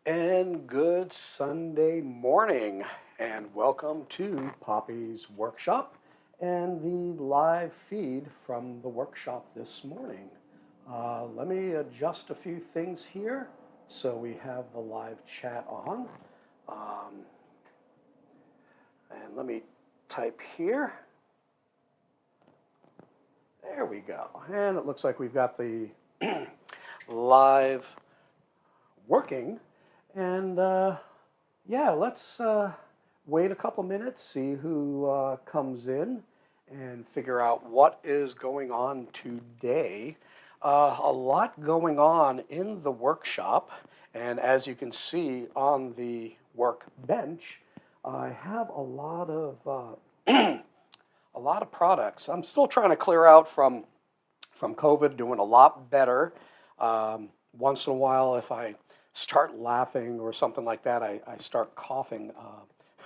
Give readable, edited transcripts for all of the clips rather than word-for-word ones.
And good Sunday morning, and welcome to Poppy's Workshop and the live feed from the workshop this morning. Let me adjust a few things here so we have the live chat on. Um, and let me type here. There we go. And it looks like we've got the live working. And yeah, let's wait a couple minutes, see who comes in, and figure out what is going on today. A lot going on in the workshop, and as you can see on the workbench, I have a lot of a lot of products. I'm still trying to clear out from COVID, doing a lot better. Once in a while, if I start laughing or something like that, I start coughing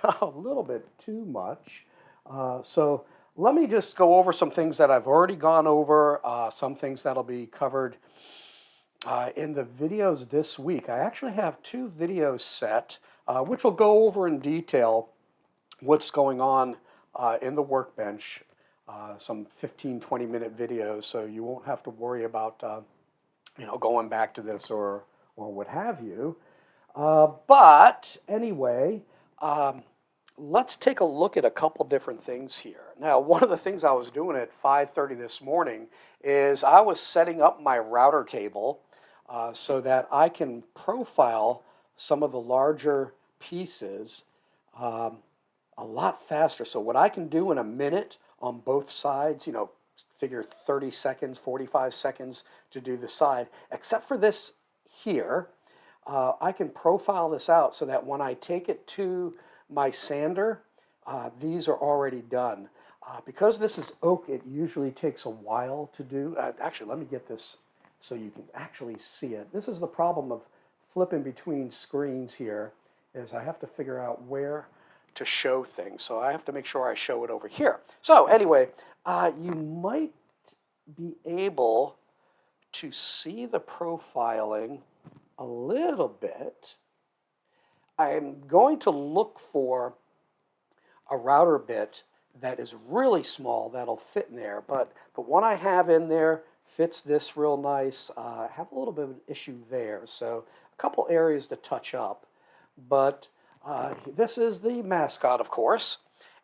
a little bit too much. So let me just go over some things that I've already gone over, some things that'll be covered in the videos this week. I actually have two videos set, which will go over in detail what's going on in the workbench, some 15, 20-minute videos, so you won't have to worry about going back to this or what have you. But anyway, let's take a look at a couple different things here. Now, one of the things I was doing at 5:30 this morning is I was setting up my router table so that I can profile some of the larger pieces a lot faster. So what I can do in a minute on both sides, figure 30 seconds, 45 seconds to do the side, except for this here, I can profile this out so that when I take it to my sander, these are already done. Because this is oak, it usually takes a while to do. Actually, let me get this so you can actually see it. This is the problem of flipping between screens here, is I have to figure out where to show things. So I have to make sure I show it over here. So anyway, you might be able to see the profiling a little bit. I'm going to look for a router bit that is really small that'll fit in there, but the one I have in there fits this real nice. I have a little bit of an issue there, so a couple areas to touch up. But this is the mascot, of course,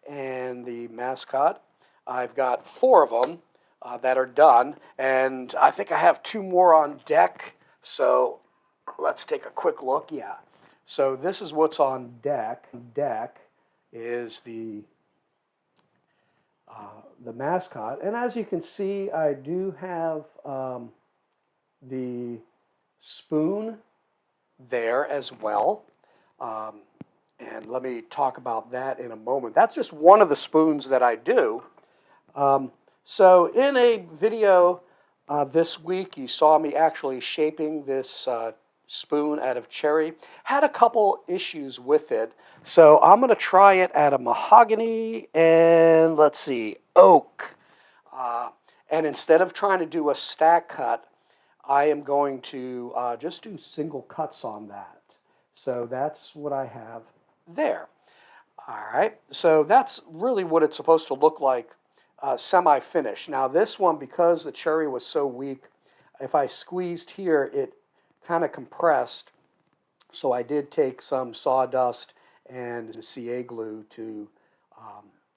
and the mascot, I've got 4 of them that are done, and I think I have 2 more on deck, so let's take a quick look. Yeah, so this is what's on deck. Deck is the mascot, and as you can see, I do have the spoon there as well. And let me talk about that in a moment. That's just one of the spoons that I do. So in a video this week, you saw me actually shaping this spoon out of cherry. Had a couple issues with it. So I'm going to try it at a mahogany and, let's see, oak. And instead of trying to do a stack cut, I am going to just do single cuts on that. So that's what I have there. All right, so that's really what it's supposed to look like semi-finished. Now this one, because the cherry was so weak, if I squeezed here, it kind of compressed. So I did take some sawdust and CA glue to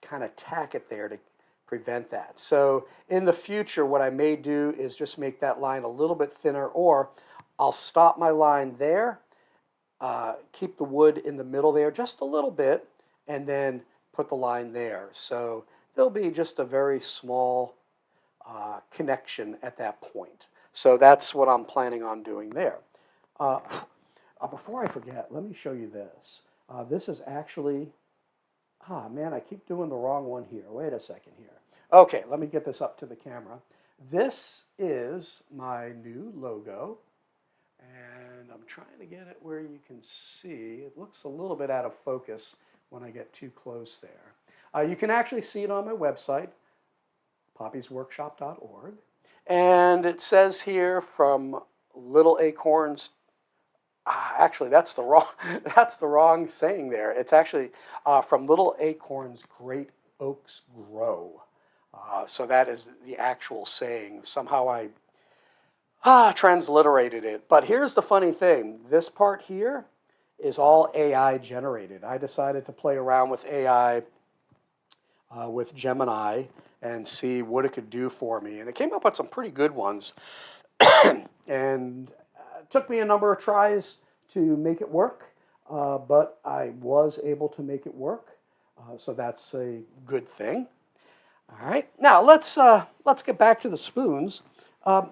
kind of tack it there to prevent that. So in the future, what I may do is just make that line a little bit thinner, or I'll stop my line there, keep the wood in the middle there just a little bit, and then put the line there. So there'll be just a very small connection at that point. So that's what I'm planning on doing there. Before I forget, let me show you this. This is actually, man, I keep doing the wrong one here. Wait a second here. Okay, let me get this up to the camera. This is my new logo. And I'm trying to get it where you can see. It looks a little bit out of focus when I get too close there. You can actually see it on my website, poppysworkshop.org. And it says here, from little acorns Actually, that's the wrong that's the wrong saying there. It's actually from little acorns, great oaks grow. So that is the actual saying. Somehow I transliterated it. But here's the funny thing. This part here is all AI generated. I decided to play around with AI with Gemini and see what it could do for me. And it came up with some pretty good ones. And it took me a number of tries to make it work, but I was able to make it work. So that's a good thing. All right, now let's get back to the spoons. I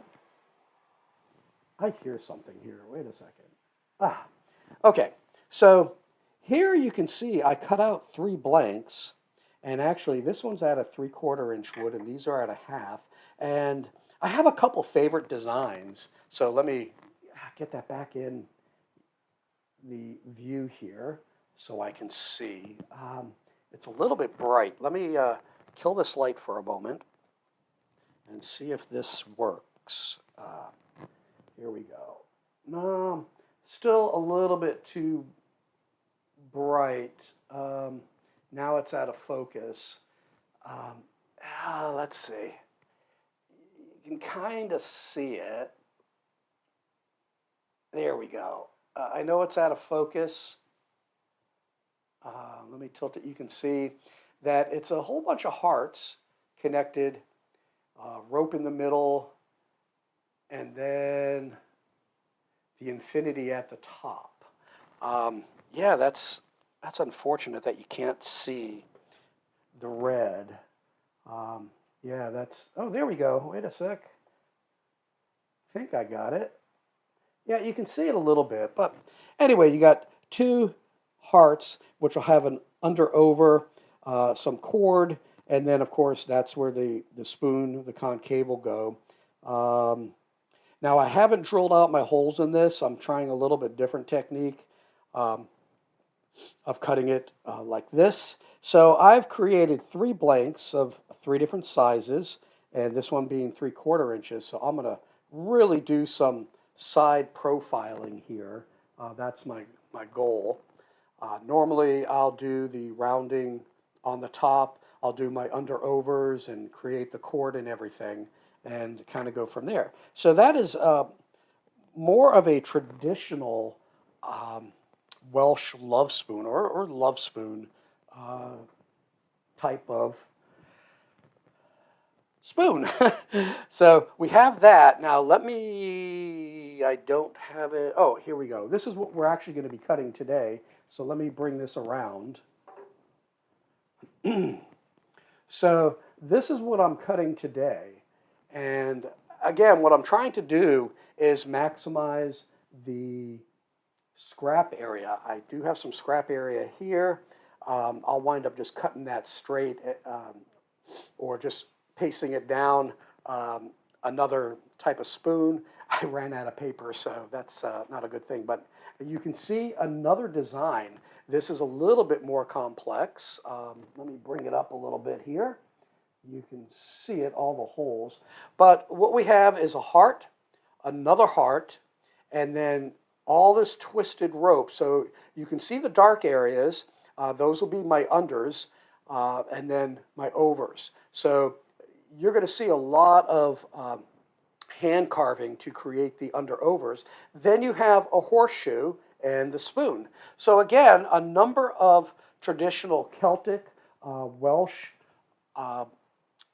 hear something here. Wait a second. Okay, so here you can see I cut out 3 blanks, and actually this one's at a 3/4 inch wood, and these are at a 1/2. And I have a couple favorite designs, so let me get that back in the view here so I can see. It's a little bit bright. Let me kill this light for a moment and see if this works. Here we go. No, still a little bit too bright. Now it's out of focus. Let's see. You can kind of see it. There we go. I know it's out of focus. Let me tilt it. You can see that it's a whole bunch of hearts connected, rope in the middle, and then the infinity at the top. Yeah, that's unfortunate that you can't see the red. Yeah, that's, oh, there we go. Wait a sec. I think I got it. Yeah, you can see it a little bit, but anyway, you got 2 hearts, which will have an under-over, some cord, and then, of course, that's where the spoon, the concave, will go. Now, I haven't drilled out my holes in this. I'm trying a little bit different technique of cutting it like this. So I've created 3 blanks of 3 different sizes, and this one being 3/4 inches. So I'm going to really do some side profiling here. That's my goal. Normally, I'll do the rounding on the top. I'll do my under-overs and create the cord and everything and kind of go from there. So that is more of a traditional Welsh love spoon or love spoon type of spoon. So we have that. Now I don't have it. Oh, here we go. This is what we're actually going to be cutting today. So let me bring this around. So this is what I'm cutting today. And again, what I'm trying to do is maximize the scrap area. I do have some scrap area here. I'll wind up just cutting that straight or just pasting it down. Another type of spoon. I ran out of paper, so that's not a good thing. But you can see another design. This is a little bit more complex. Let me bring it up a little bit here. You can see it, all the holes. But what we have is a heart, another heart, and then all this twisted rope. So you can see the dark areas. Those will be my unders, and then my overs. So you're going to see a lot of hand carving to create the under-overs. Then you have a horseshoe and the spoon. So again, a number of traditional Celtic, Welsh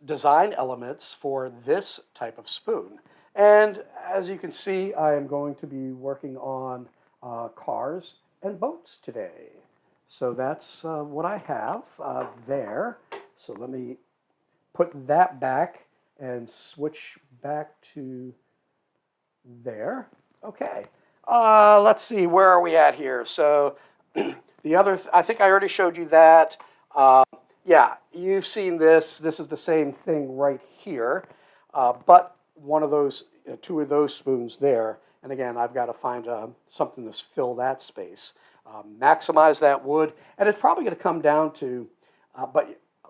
design elements for this type of spoon. And as you can see, I am going to be working on cars and boats today. So that's what I have there. So let me put that back and switch back to there. Okay. Let's see, where are we at here? So the other, I think I already showed you that. Yeah, you've seen this. This is the same thing right here, but one of those, 2 of those spoons there. And again, I've got to find something to fill that space. Maximize that wood, and it's probably going to come down to,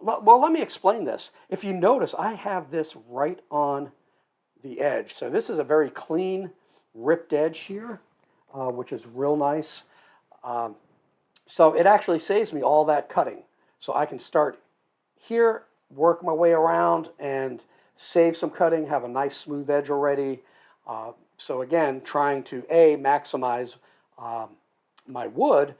well, let me explain this. If you notice, I have this right on the edge. So this is a very clean, ripped edge here. which is real nice. So it actually saves me all that cutting. So I can start here, work my way around, and save some cutting, have a nice smooth edge already. So again, trying to maximize my wood,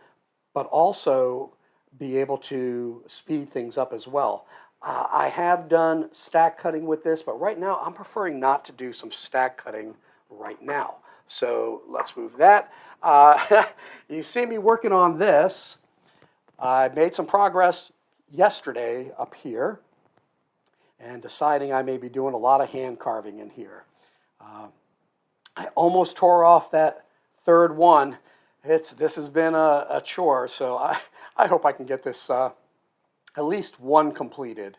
but also be able to speed things up as well. I have done stack cutting with this, but right now I'm preferring not to do some stack cutting right now. So let's move that. You see me working on this. I made some progress yesterday up here and deciding I may be doing a lot of hand carving in here. I almost tore off that third one. This has been a chore, so I hope I can get this at least one completed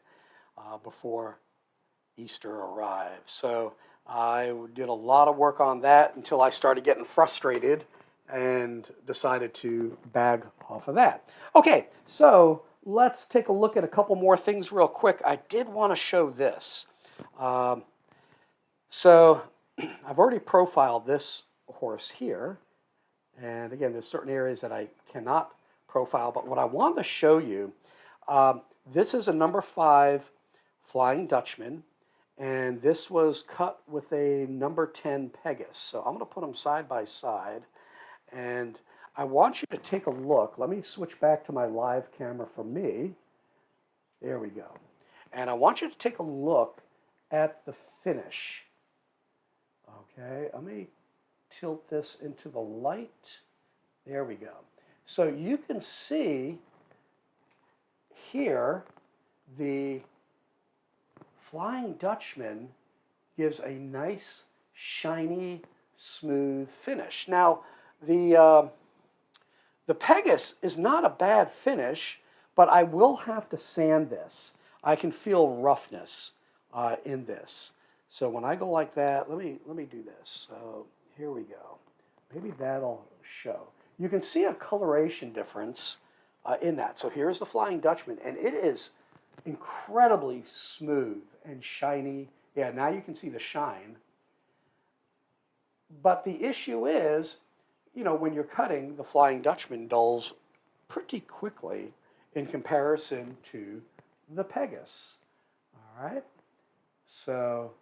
before Easter arrives. So I did a lot of work on that until I started getting frustrated and decided to bag off of that. Okay, so let's take a look at a couple more things real quick. I did want to show this. So I've already profiled this horse here. And again, there's certain areas that I cannot profile. But what I want to show you, this is a number 5 Flying Dutchman. And this was cut with a number 10 Pegasus. So I'm going to put them side by side. And I want you to take a look. Let me switch back to my live camera for me. There we go. And I want you to take a look at the finish. Okay, let me tilt this into the light. There we go. So you can see here the Flying Dutchman gives a nice, shiny, smooth finish. Now, the Pegasus is not a bad finish, but I will have to sand this. I can feel roughness in this. So when I go like that, let me do this. So here we go. Maybe that'll show. You can see a coloration difference in that. So here's the Flying Dutchman, and it is incredibly smooth and shiny. Yeah, now you can see the shine. But the issue is, you know, when you're cutting, the Flying Dutchman dulls pretty quickly in comparison to the Pegasus. All right? So,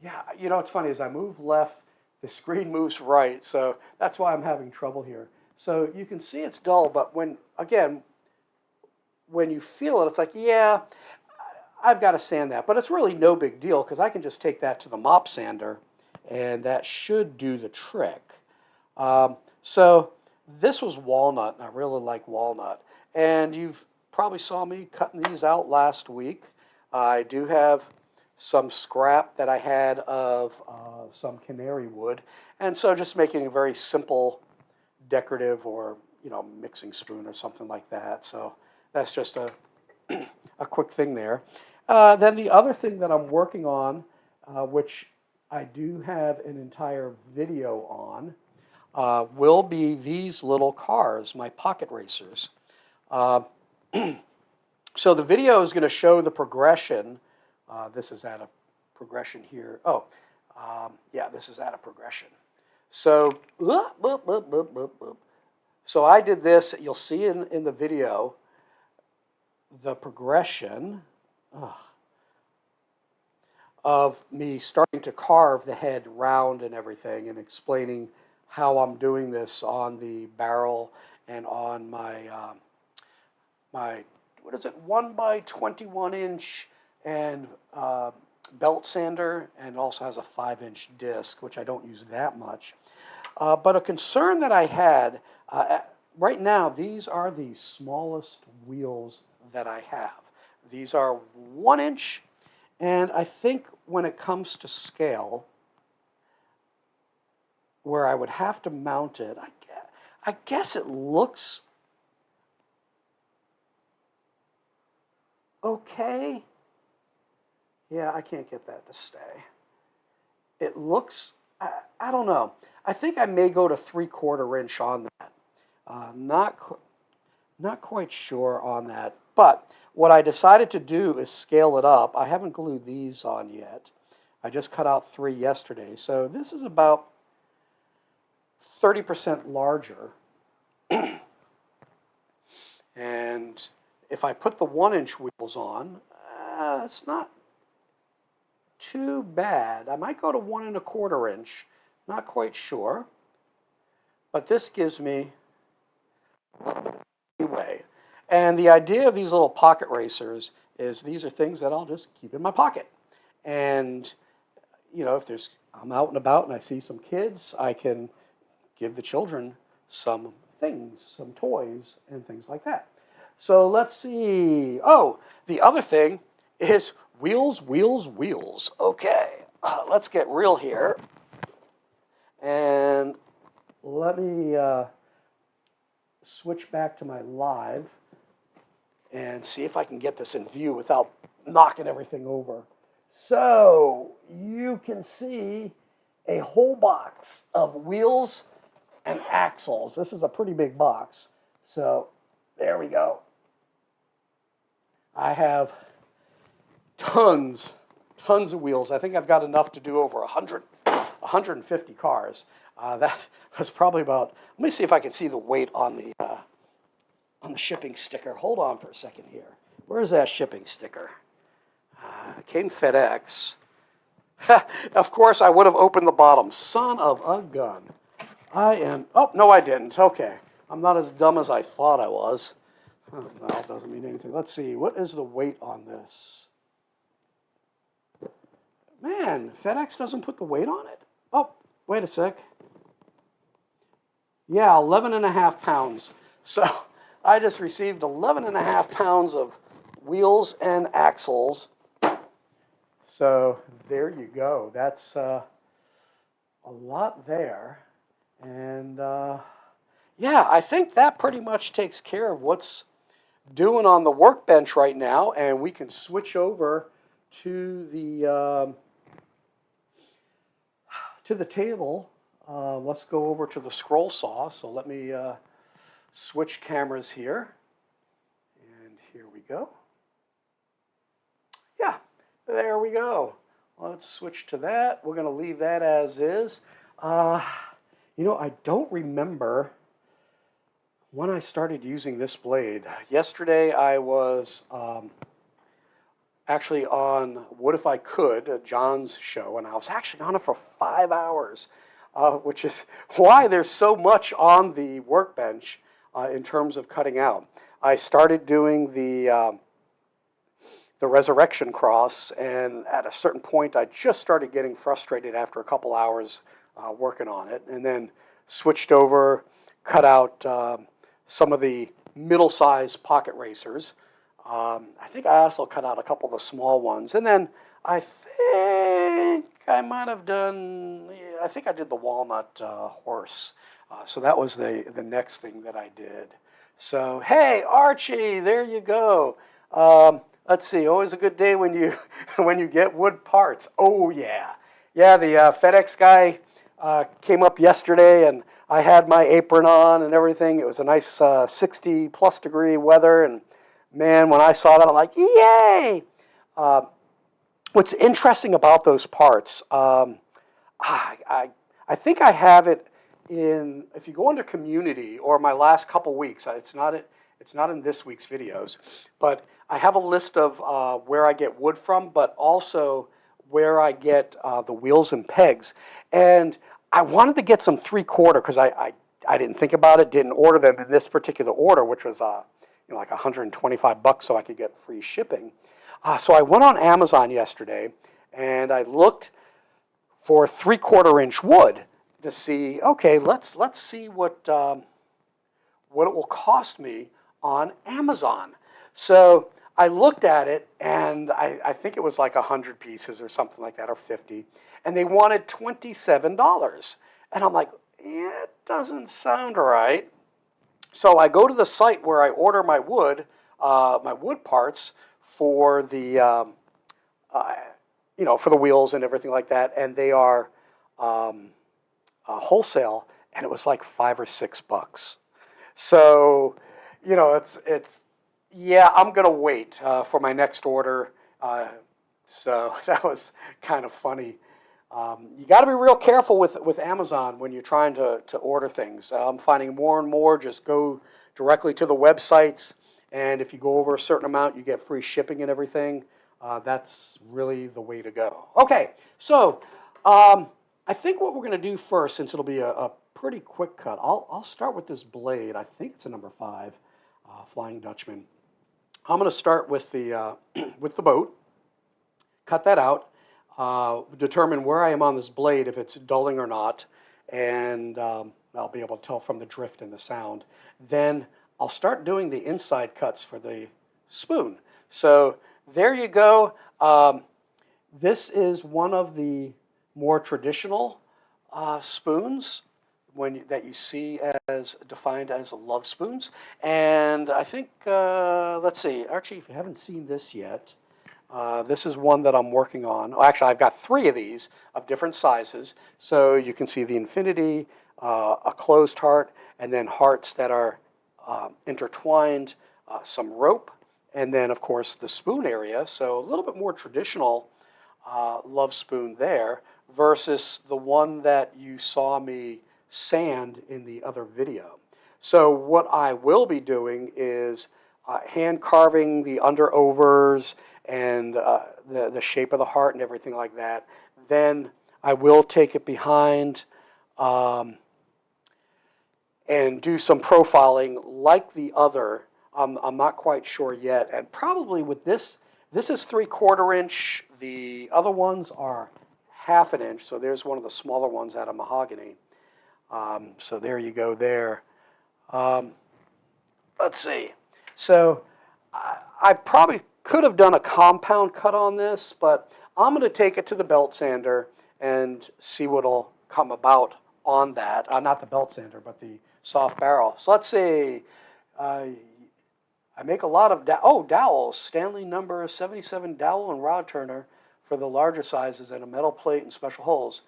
yeah, you know, what's funny is I move left, the screen moves right, so that's why I'm having trouble here. So you can see it's dull, but when you feel it, it's like, yeah, I've got to sand that. But it's really no big deal because I can just take that to the mop sander, and that should do the trick. So this was walnut, and I really like walnut. And you've probably saw me cutting these out last week. I do have some scrap that I had of some canary wood, and so just making a very simple decorative or, you know, mixing spoon or something like that. So that's just a quick thing there. Then the other thing that I'm working on, which I do have an entire video on, will be these little cars, my pocket racers. So the video is going to show the progression. This is at a progression here. Oh, yeah, this is at a progression. So, so I did this. You'll see in the video the progression of me starting to carve the head round and everything, and explaining how I'm doing this on the barrel and on my what is it, 1x21 inch and belt sander, and also has a 5-inch disc, which I don't use that much. But a concern that I had, right now, these are the smallest wheels that I have. These are 1 inch, and I think when it comes to scale, where I would have to mount it, I guess it looks okay. Yeah, I can't get that to stay. It looks, I don't know. I think I may go to 3/4 inch on that. Not quite sure on that. But what I decided to do is scale it up. I haven't glued these on yet. I just cut out 3 yesterday. So this is about 30% larger. And if I put the 1-inch wheels on, it's not too bad. I might go to 1 1/4 inch, not quite sure. But this gives me a little bit of leeway. And the idea of these little pocket racers is these are things that I'll just keep in my pocket. And, you know, if I'm out and about and I see some kids, I can give the children some things, some toys and things like that. So let's see. Oh, the other thing is wheels, wheels, wheels. Okay, let's get real here. And let me switch back to my live and see if I can get this in view without knocking everything over. So you can see a whole box of wheels and axles. This is a pretty big box. So there we go. I have tons of wheels. I think I've got enough to do over 150 cars. That was probably about, let me see if I can see the weight on the shipping sticker. Hold on for a second here. Where's that shipping sticker? It came FedEx. Of course, I would have opened the bottom. Son of a gun. Oh, no, I didn't. Okay. I'm not as dumb as I thought I was. Oh, well, it doesn't mean anything. Let's see. What is the weight on this? Man, FedEx doesn't put the weight on it? Oh, wait a sec. Yeah, 11.5 pounds. So I just received 11.5 pounds of wheels and axles. So there you go. That's a lot there. And yeah, I think that pretty much takes care of what's doing on the workbench right now. And we can switch over to the table. Let's go over to the scroll saw. So let me switch cameras here. And here we go. Yeah, there we go. Let's switch to that. We're going to leave that as is. You know, I don't remember when I started using this blade. Yesterday I was actually on What If I Could, John's show, and I was actually on it for 5 hours, which is why there's so much on the workbench in terms of cutting out. I started doing the Resurrection Cross, and at a certain point I just started getting frustrated after a couple hours working on it, and then switched over, cut out some of the middle-sized pocket racers. I think I also cut out a couple of the small ones, and then I think I might have done, I think I did the walnut horse. So that was the next thing that I did. So, hey, Archie, there you go. Let's see, always a good day when you when you get wood parts. Oh, yeah. Yeah, the FedEx guy came up yesterday, and I had my apron on and everything. It was a nice 60-plus degree weather, and man, when I saw that, I'm like, yay! What's interesting about those parts, I think I have it in, if you go into Community or my last couple weeks, it's not in this week's videos, but I have a list of where I get wood from, but also where I get the wheels and pegs. And I wanted to get some 3/4 because I didn't think about it, didn't order them in this particular order, which was like $125 so I could get free shipping. So I went on Amazon yesterday and I looked for 3/4 inch wood to see, okay, let's see what it will cost me on Amazon. So I looked at it, and I think it was like 100 pieces or something like that, or 50, and they wanted $27. And I'm like, yeah, it doesn't sound right. So I go to the site where I order my wood parts for the, for the wheels and everything like that, and they are wholesale, and it was like $5 or $6. So, it's yeah, I'm gonna wait for my next order. So that was kind of funny. You got to be real careful with Amazon when you're trying to order things. I'm finding more and more just go directly to the websites, and if you go over a certain amount, you get free shipping and everything. That's really the way to go. Okay, so I think what we're going to do first, since it'll be a pretty quick cut, I'll start with this blade. I think it's a number 5, Flying Dutchman. I'm going to start with the with the boat, cut that out, determine where I am on this blade, if it's dulling or not, and I'll be able to tell from the drift and the sound. Then I'll start doing the inside cuts for the spoon. So there you go. This is one of the more traditional spoons that you see as defined as love spoons. And I think, let's see, Archie, if you haven't seen this yet, this is one that I'm working on. Well, actually, I've got 3 of these of different sizes. So you can see the infinity, a closed heart, and then hearts that are intertwined, some rope, and then, of course, the spoon area. So a little bit more traditional love spoon there versus the one that you saw me sand in the other video. So what I will be doing is hand carving the underovers and the shape of the heart and everything like that. Then I will take it behind and do some profiling like the other. I'm not quite sure yet. And probably with this is 3/4 inch. The other ones are 1/2 inch. So there's one of the smaller ones out of mahogany. So there you go there. Let's see. So I probably could have done a compound cut on this, but I'm going to take it to the belt sander and see what'll come about on that. Not the belt sander, but the soft barrel. So let's see. I make a lot of dowels. Stanley number 77 dowel and rod turner for the larger sizes and a metal plate and special holes.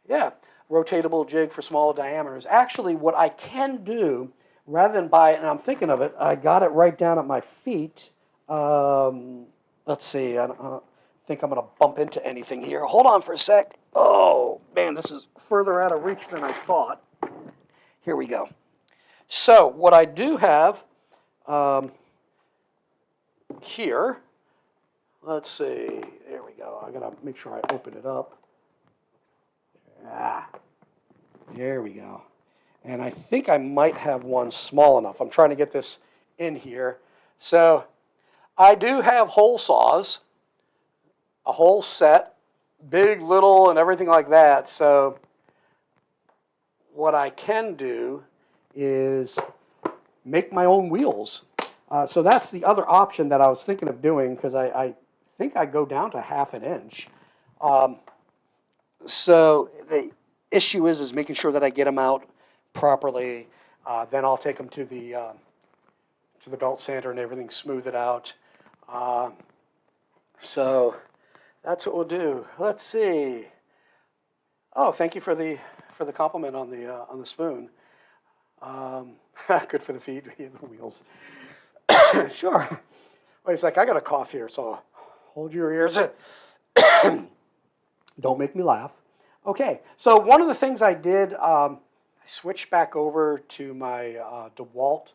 Yeah, rotatable jig for smaller diameters. Actually, what I can do, rather than buy it, and I'm thinking of it, I got it right down at my feet. Let's see, I don't think I'm going to bump into anything here. Hold on for a sec. Oh, man, this is further out of reach than I thought. Here we go. So what I do have here, let's see, there we go. I got to make sure I open it up. There we go. And I think I might have one small enough. I'm trying to get this in here. So I do have hole saws, a whole set, big, little, and everything like that. So what I can do is make my own wheels. So that's the other option that I was thinking of doing, because I think I go down to 1/2 inch. So the issue is making sure that I get them out properly. Then I'll take them to the belt sander and everything, smooth it out. So that's what we'll do. Let's see. Oh, thank you for the compliment on the spoon. Good for the feet and the wheels. Sure. Wait a sec, I got a cough here, so hold your ears. Don't make me laugh. Okay, so one of the things I did, I switched back over to my DeWalt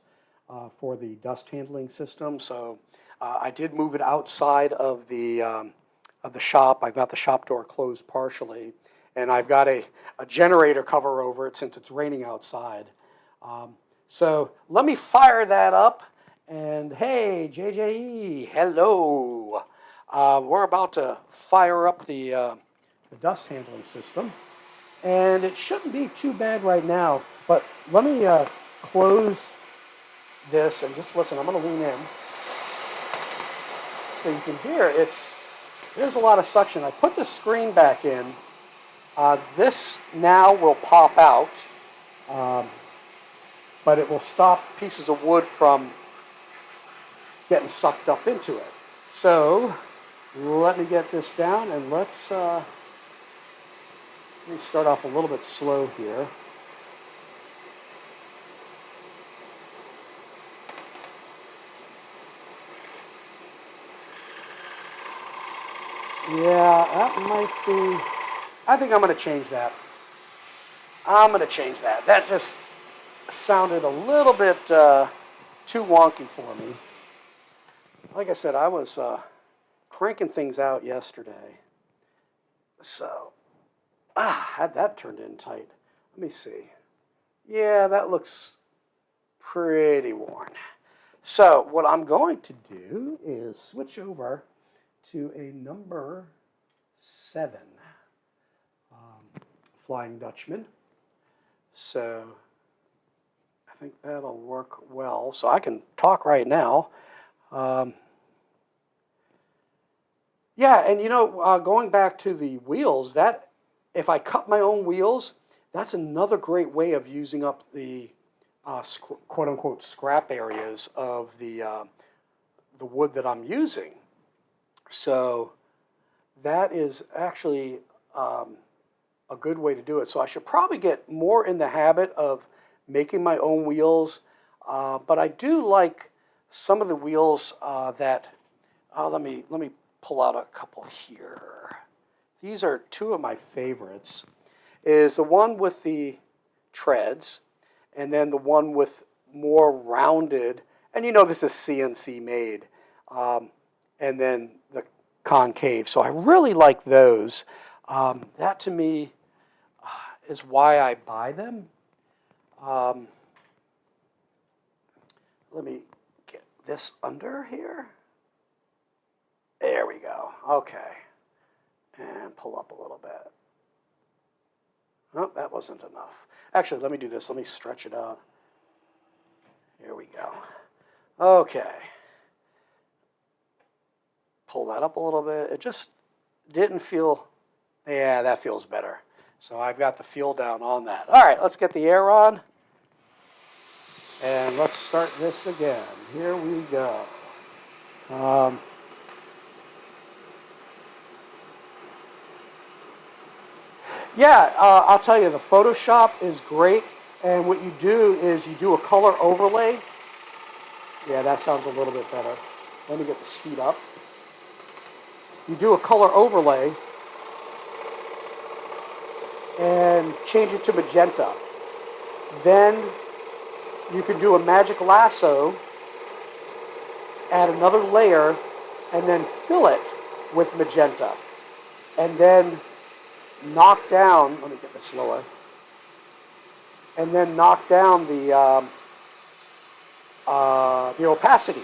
for the dust handling system. So I did move it outside of the shop. I've got the shop door closed partially, and I've got a generator cover over it since it's raining outside. So let me fire that up. And hey, JJE, hello. We're about to fire up the dust handling system. And it shouldn't be too bad right now. But let me close this and just listen. I'm going to lean in. So you can hear there's a lot of suction. I put the screen back in. This now will pop out. But it will stop pieces of wood from getting sucked up into it. So let me get this down, and let me start off a little bit slow here. Yeah, that might be I think I'm going to change that. I'm going to change that. That just sounded a little bit too wonky for me. Like I said, I was cranking things out yesterday. So, had that turned in tight. Let me see. Yeah, that looks pretty worn. So what I'm going to do is switch over to a number 7 Flying Dutchman. So I think that'll work well. So I can talk right now. Yeah, and you know, going back to the wheels, that if I cut my own wheels, that's another great way of using up the quote-unquote scrap areas of the wood that I'm using. So that is actually a good way to do it. So I should probably get more in the habit of making my own wheels, but I do like some of the wheels that. Let me pull out a couple here. These are two of my favorites. Is the one with the treads, and then the one with more rounded, and you know this is CNC made, and then the concave. So I really like those. That to me is why I buy them. Let me get this under here. There we go. Okay. And pull up a little bit. Oh, that wasn't enough. Actually, let me do this. Let me stretch it out. Here we go. Okay. Pull that up a little bit. It just didn't feel, yeah, that feels better. So I've got the feel down on that. All right, let's get the air on. And let's start this again. Here we go. Yeah, I'll tell you, the Photoshop is great. And what you do is you do a color overlay. Yeah, that sounds a little bit better. Let me get the speed up. You do a color overlay and change it to magenta. Then you can do a magic lasso, add another layer, and then fill it with magenta. And then knock down, let me get this lower, and then knock down the opacity.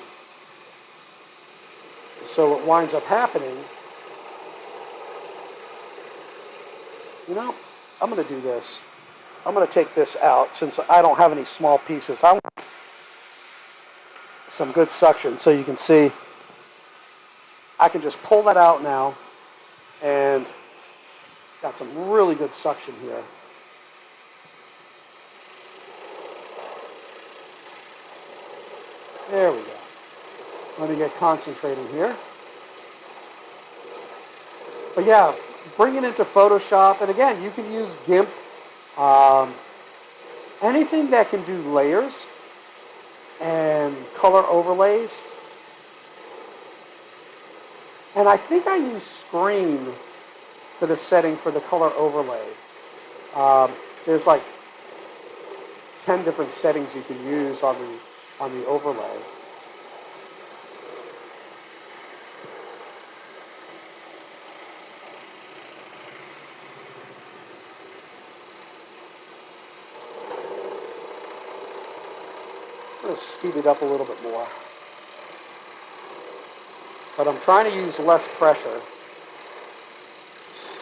So what winds up happening, you know, I'm going to do this. I'm going to take this out since I don't have any small pieces. I want some good suction so you can see. I can just pull that out now and got some really good suction here. There we go. Let me get concentrating here. But yeah, bring it into Photoshop. And again, you can use GIMP. Anything that can do layers and color overlays. And I think I use Screen for the setting for the color overlay. There's like 10 different settings you can use on the overlay. I'm going to speed it up a little bit more. But I'm trying to use less pressure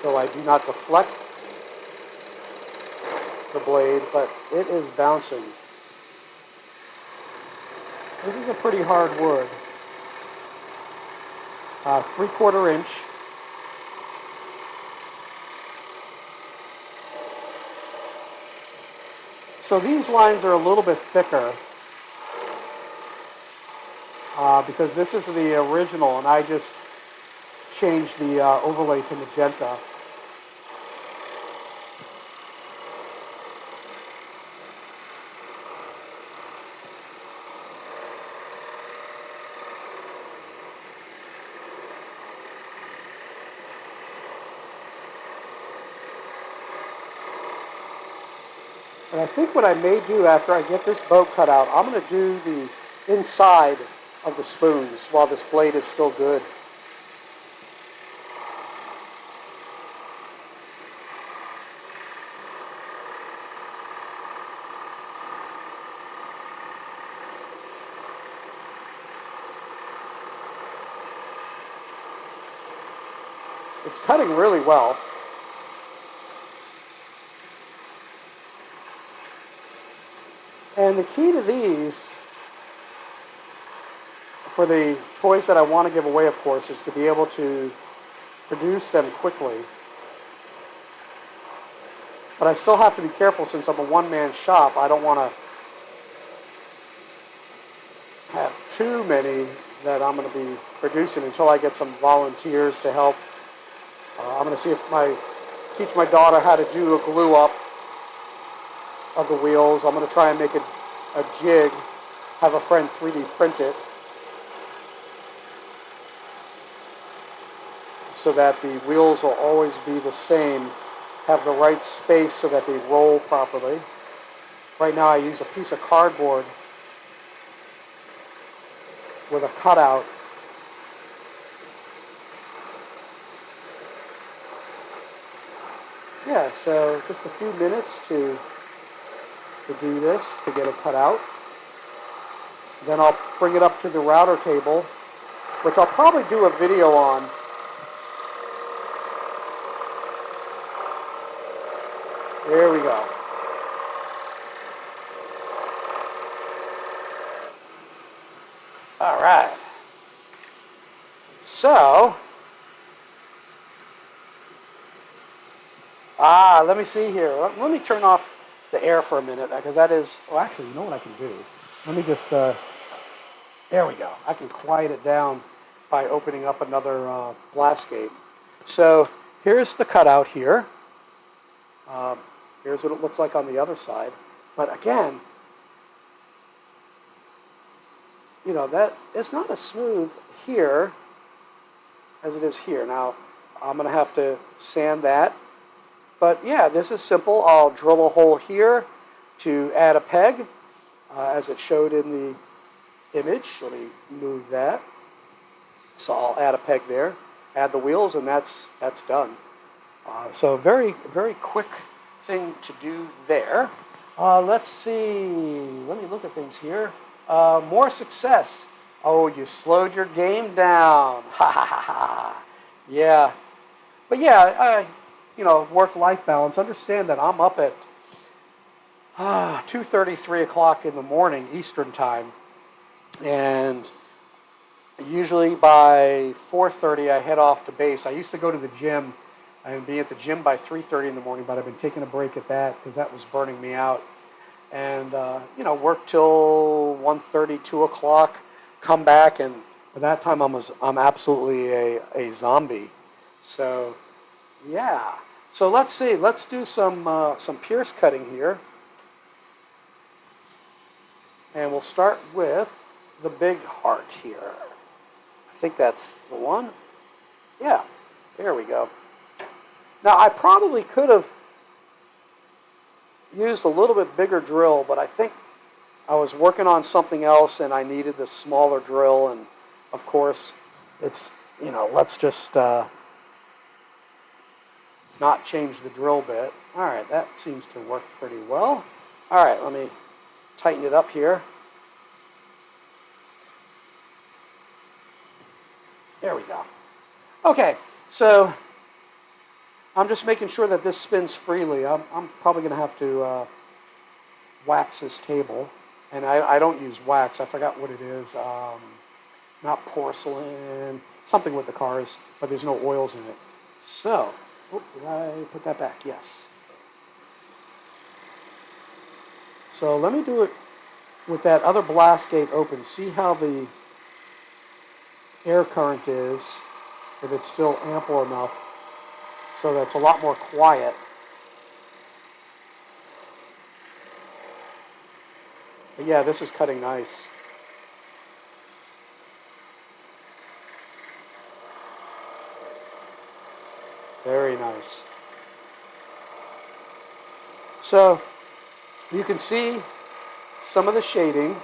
so I do not deflect the blade, but it is bouncing. This is a pretty hard wood. 3/4 inch. So these lines are a little bit thicker because this is the original and I just changed the overlay to magenta. And I think what I may do after I get this boat cut out, I'm going to do the inside of the spoons while this blade is still good. It's cutting really well. And the key to these, for the toys that I want to give away, of course, is to be able to produce them quickly. But I still have to be careful since I'm a one-man shop. I don't want to have too many that I'm going to be producing until I get some volunteers to help. I'm going to see if teach my daughter how to do a glue up of the wheels. I'm going to try and make a jig, have a friend 3D print it so that the wheels will always be the same, have the right space so that they roll properly. Right now I use a piece of cardboard with a cutout. Yeah, so just a few minutes to do this, to get it cut out. Then I'll bring it up to the router table, which I'll probably do a video on. There we go. All right. So, let me see here. Let me turn off the air for a minute, because that is, oh, actually, you know what I can do? Let me just, there we go. I can quiet it down by opening up another blast gate. So here's the cutout here. Here's what it looks like on the other side. But again, you know, that it's not as smooth here as it is here. Now, I'm going to have to sand that. But yeah, this is simple. I'll drill a hole here to add a peg, as it showed in the image. Let me move that. So I'll add a peg there, add the wheels, and that's done. So very, very quick thing to do there. Let's see. Let me look at things here. More success. Oh, you slowed your game down. Ha ha ha ha. Yeah. But yeah, you know, work-life balance. Understand that I'm up at 2:30, 3 o'clock in the morning Eastern time, and usually by 4:30 I head off to base. I used to go to the gym and be at the gym by 3:30 in the morning, but I've been taking a break at that because that was burning me out. And you know, work till 1:30, 2 o'clock, come back, and by that time I'm absolutely a zombie. So yeah. So let's see. Let's do some pierce cutting here, and we'll start with the big heart here. I think that's the one. Yeah. There we go. Now I probably could have used a little bit bigger drill, but I think I was working on something else and I needed this smaller drill, and of course it's, you know, let's just not change the drill bit. All right, that seems to work pretty well. All right, let me tighten it up here. There we go. Okay, so I'm just making sure that this spins freely. I'm probably going to have to wax this table. And I don't use wax. I forgot what it is. Not porcelain. Something with the cars, but there's no oils in it. So, oh, did I put that back? Yes. So let me do it with that other blast gate open. See how the air current is, if it's still ample enough, so that's a lot more quiet. But yeah, this is cutting nice. Very nice. So You can see some of the shading,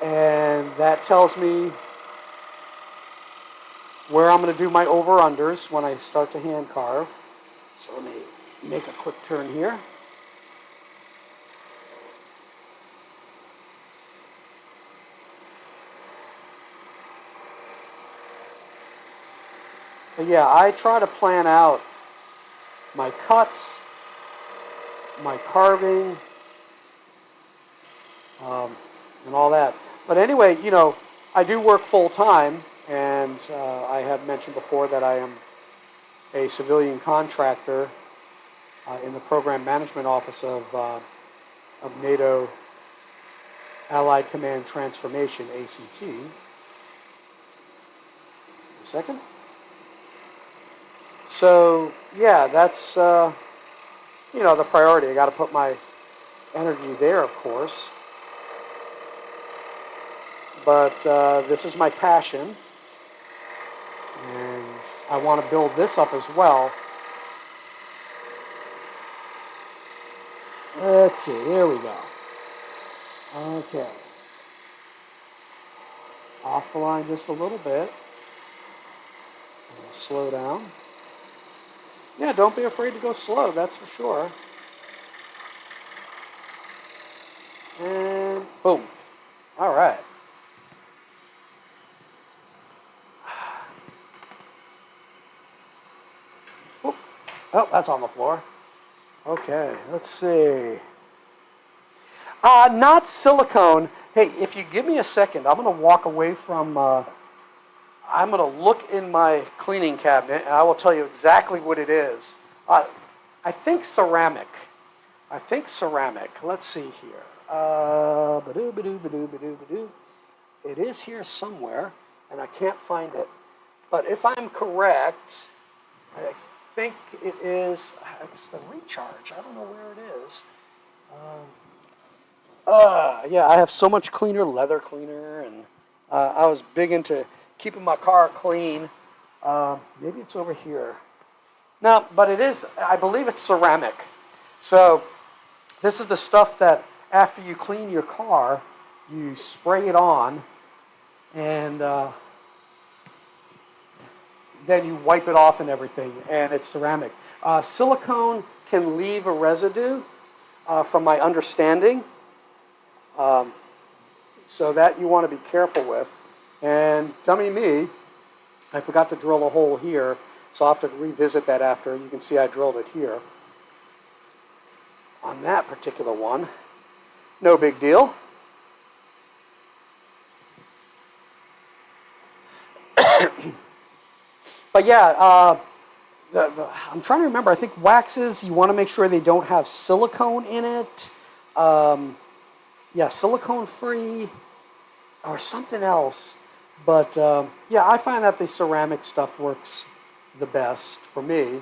and that tells me where I'm going to do my over-unders when I start to hand carve. So let me make a quick turn here. But yeah, I try to plan out my cuts, my carving, and all that. But anyway, you know, I do work full-time, and I have mentioned before that I am a civilian contractor in the Program Management Office of NATO Allied Command Transformation, ACT. A second. So, yeah, that's, you know, the priority. I got to put my energy there, of course. But this is my passion, and I want to build this up as well. Let's see, here we go. Okay. Off the line just a little bit. Slow down. Yeah, don't be afraid to go slow, that's for sure. And boom. All right. Oop. Oh, that's on the floor. Okay, let's see. Not silicone. Hey, if you give me a second, I'm going to walk away from... I'm going to look in my cleaning cabinet, and I will tell you exactly what it is. I think ceramic. I think ceramic. Let's see here. It is here somewhere, and I can't find it. But if I'm correct, I think it is, it's the recharge. I don't know where it is. Yeah, I have so much cleaner, leather cleaner, and I was big into keeping my car clean. Maybe it's over here. No, but it is, I believe it's ceramic. So this is the stuff that after you clean your car, you spray it on, and then you wipe it off and everything, and it's ceramic. Silicone can leave a residue, from my understanding. So that you want to be careful with. And dummy me, I forgot to drill a hole here, so I'll have to revisit that after. You can see I drilled it here. On that particular one, no big deal. But yeah, I'm trying to remember. I think waxes, you want to make sure they don't have silicone in it. Yeah, silicone-free or something else. But, yeah, I find that the ceramic stuff works the best for me.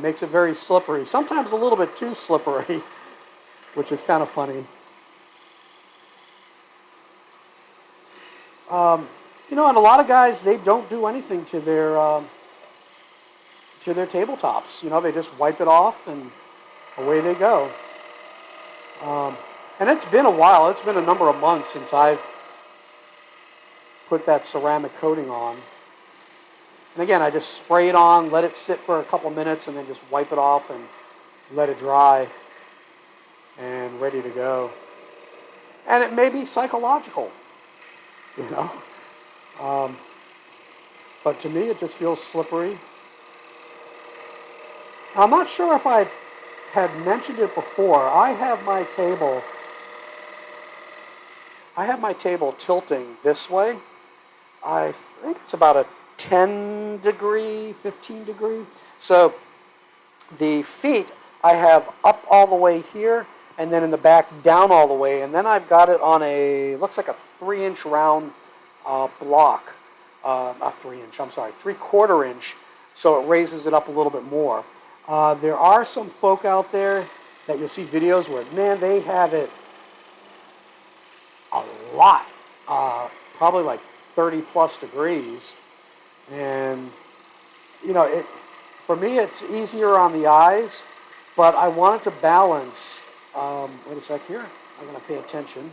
Makes it very slippery. Sometimes a little bit too slippery, which is kind of funny. You know, and a lot of guys, they don't do anything to their tabletops. You know, they just wipe it off and away they go. And it's been a while. It's been a number of months since I've put that ceramic coating on. And again, I just spray it on, let it sit for a couple minutes, and then just wipe it off and let it dry and ready to go. And it may be psychological, you know. But to me, it just feels slippery. I'm not sure if I had mentioned it before. I have my table tilting this way. I think it's about a 10 degree, 15 degree. So the feet I have up all the way here, and then in the back down all the way. And then I've got it on a, looks like a 3-inch round block. Not 3-inch, I'm sorry, 3/4 inch. So it raises it up a little bit more. There are some folk out there that you'll see videos where, man, they have it a lot, probably like 30 plus degrees. And, you know, for me, it's easier on the eyes but I wanted to balance. Wait a sec here. I'm going to pay attention.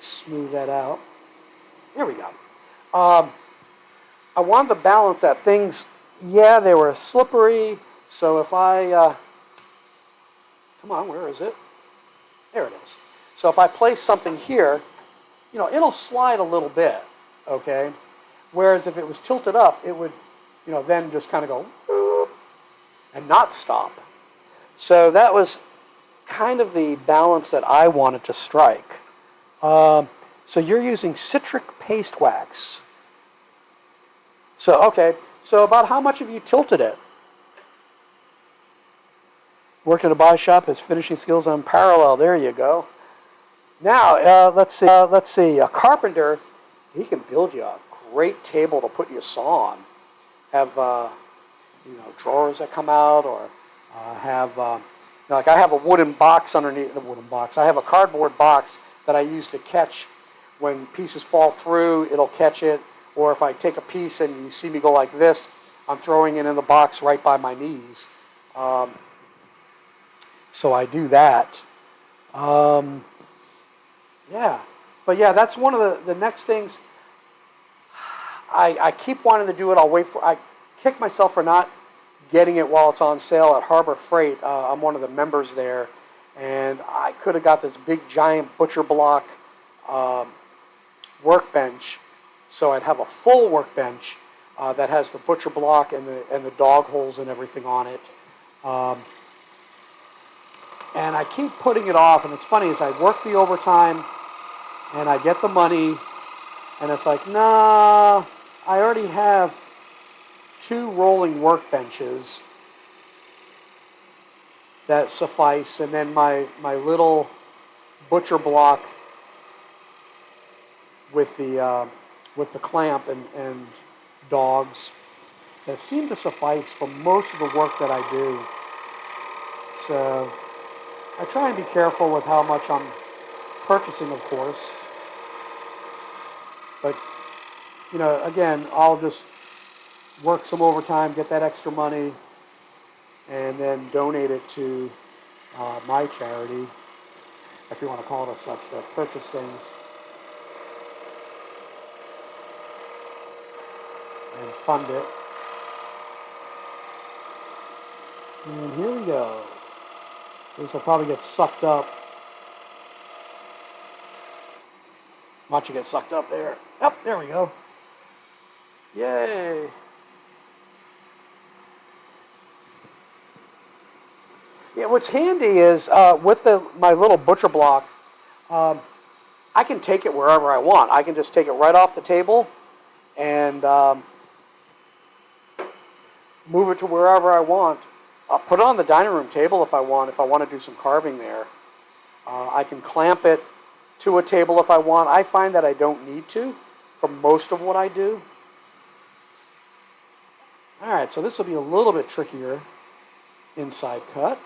Smooth that out. There we go. I wanted to balance that. Things, yeah, they were slippery. So if I, come on, where is it? There it is. So if I place something here, you know, it'll slide a little bit, okay? Whereas if it was tilted up, it would, you know, then just kind of go and not stop. So that was kind of the balance that I wanted to strike. So you're using citric paste wax. So, okay, so about how much have you tilted it? Worked at a body shop, has finishing skills unparalleled. There you go. Now, let's see. A carpenter, he can build you a great table to put your saw on. Have, you know, drawers that come out, or have, you know, like I have a wooden box underneath the wooden box. I have a cardboard box that I use to catch when pieces fall through. It'll catch it. Or if I take a piece and you see me go like this, I'm throwing it in the box right by my knees. So I do that. Yeah. But yeah, that's one of the next things. I keep wanting to do it. I kick myself for not getting it while it's on sale at Harbor Freight. I'm one of the members there. And I could have got this big giant butcher block workbench. So I'd have a full workbench that has the butcher block and the dog holes and everything on it. And I keep putting it off, and it's funny, is I work the overtime, and I get the money, and it's like, nah, I already have 2 rolling workbenches that suffice, and then my little butcher block with the clamp and dogs that seem to suffice for most of the work that I do. So I try and be careful with how much I'm purchasing, of course. But, you know, again, I'll just work some overtime, get that extra money, and then donate it to my charity, if you want to call it as such, that purchase things. And fund it. And here we go. This will probably get sucked up. Watch it get sucked up there. Yep, there we go. Yay. Yeah, what's handy is with my little butcher block, I can take it wherever I want. I can just take it right off the table and move it to wherever I want. I'll put it on the dining room table if I want to do some carving there. I can clamp it to a table if I want. I find that I don't need to for most of what I do. All right, so this will be a little bit trickier inside cut.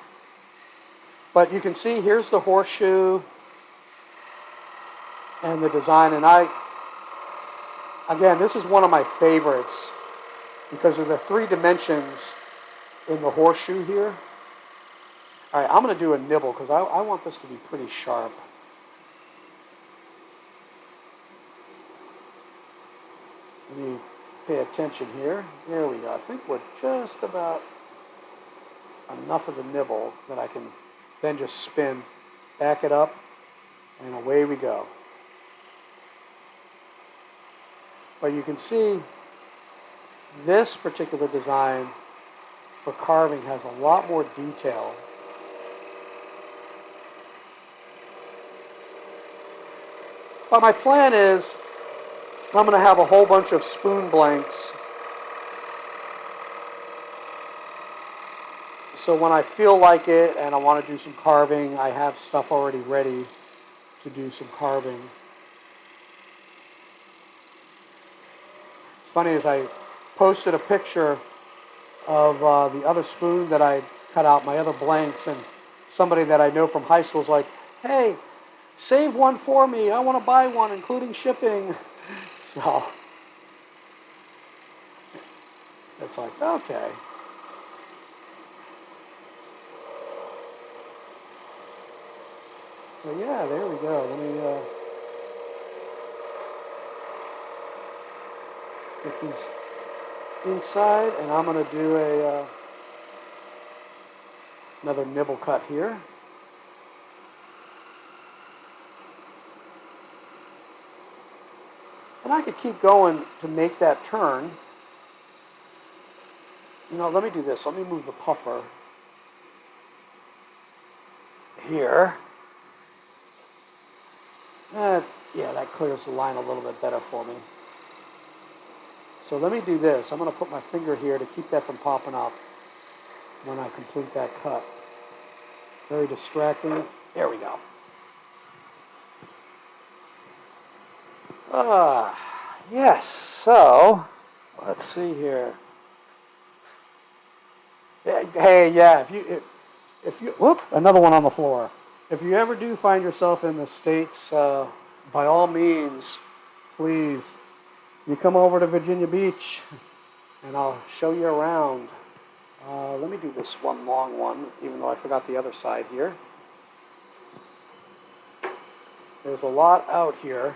But you can see here's the horseshoe and the design. And again, this is one of my favorites because of the 3 dimensions in the horseshoe here. All right, I'm going to do a nibble because I want this to be pretty sharp. Let me pay attention here. There we go. I think we're just about enough of the nibble that I can then just spin, back it up, and away we go. But you can see this particular design for carving has a lot more detail. But my plan is I'm going to have a whole bunch of spoon blanks. So when I feel like it and I want to do some carving, I have stuff already ready to do some carving. It's funny, as I posted a picture of the other spoon that I cut out, my other blanks, and somebody that I know from high school is like, hey, save one for me. I want to buy one, including shipping. So it's like, okay. So yeah, there we go. Let me get these inside, and I'm going to do another nibble cut here. And I could keep going to make that turn. You know, let me do this. Let me move the puffer here. Yeah, that clears the line a little bit better for me. So let me do this. I'm going to put my finger here to keep that from popping up when I complete that cut. Very distracting. There we go. Yes, so let's see here. Hey, yeah, if you, whoop, another one on the floor. If you ever do find yourself in the States, by all means, please, you come over to Virginia Beach and I'll show you around. Let me do this one long one, even though I forgot the other side here. There's a lot out here.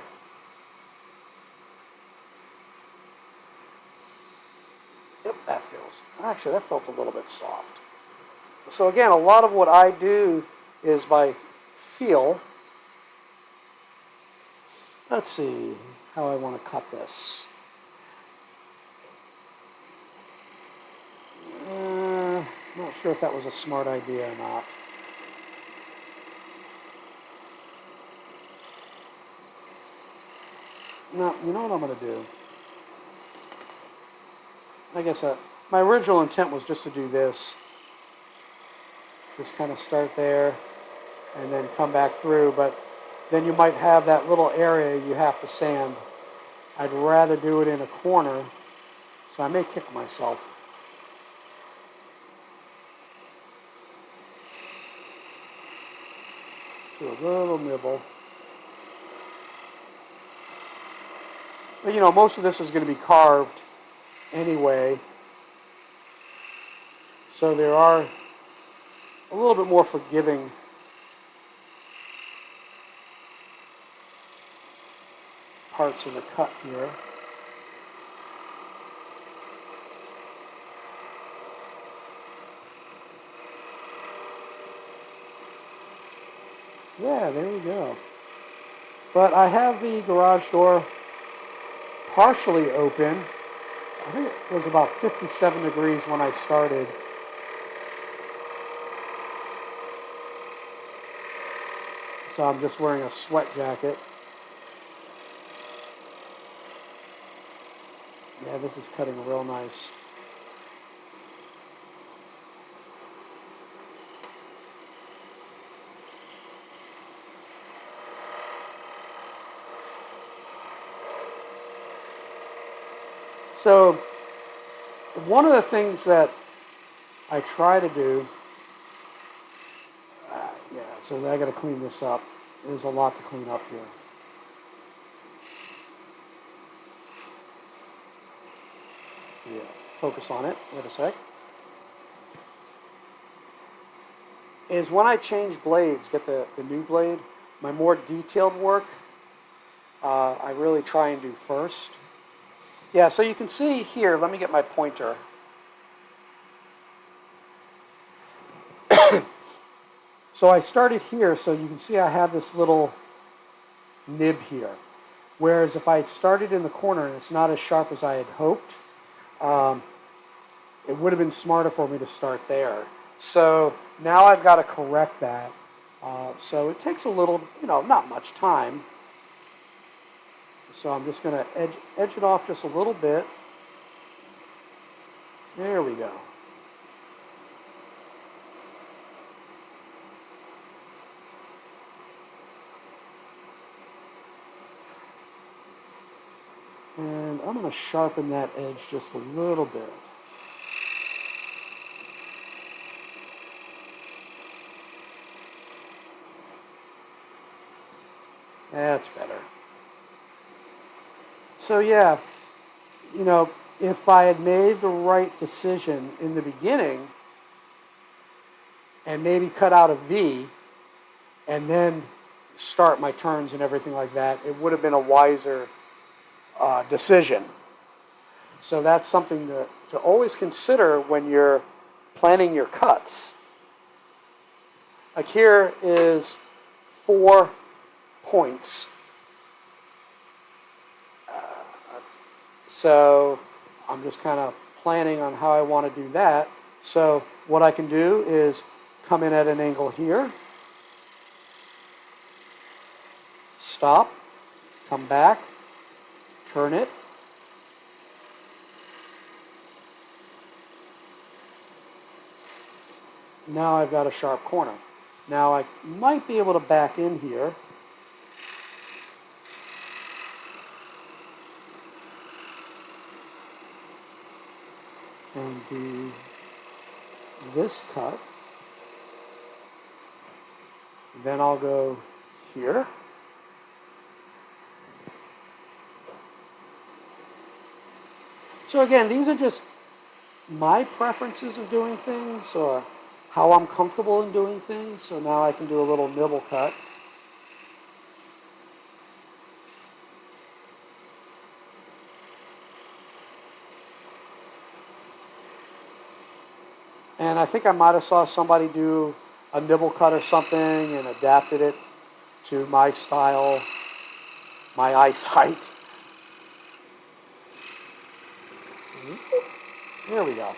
Yep, that feels, actually that felt a little bit soft. So again, a lot of what I do is by feel. Let's see how I want to cut this. Not sure if that was a smart idea or not. No, you know what I'm going to do? I guess my original intent was just to do this. Just kind of start there and then come back through, but then you might have that little area you have to sand. I'd rather do it in a corner, so I may kick myself. Do a little nibble. But you know, most of this is going to be carved anyway, so there are a little bit more forgiving parts of the cut here. Yeah, there we go. But I have the garage door partially open. I think it was about 57 degrees when I started. So I'm just wearing a sweat jacket. Yeah, this is cutting real nice. So one of the things that I try to do, yeah, so I got to clean this up. There's a lot to clean up here. Yeah, focus on it. Wait a sec. Is when I change blades, get the new blade, my more detailed work, I really try and do first. Yeah, so you can see here, let me get my pointer. So I started here, so you can see I have this little nib here. Whereas if I had started in the corner and it's not as sharp as I had hoped, it would have been smarter for me to start there. So now I've got to correct that. So it takes a little, you know, not much time. So I'm just going to edge it off just a little bit. There we go. And I'm going to sharpen that edge just a little bit. That's better. So yeah, you know, if I had made the right decision in the beginning and maybe cut out a V and then start my turns and everything like that, it would have been a wiser decision. So that's something to always consider when you're planning your cuts. Like here is 4 points. So I'm just kind of planning on how I want to do that. So what I can do is come in at an angle here, stop, come back, turn it, now I've got a sharp corner. Now I might be able to back in here. And do this cut. Then I'll go here. So again, these are just my preferences of doing things, or how I'm comfortable in doing things. So now I can do a little nibble cut. And I think I might have saw somebody do a nibble cut or something and adapted it to my style, my eyesight. There we go.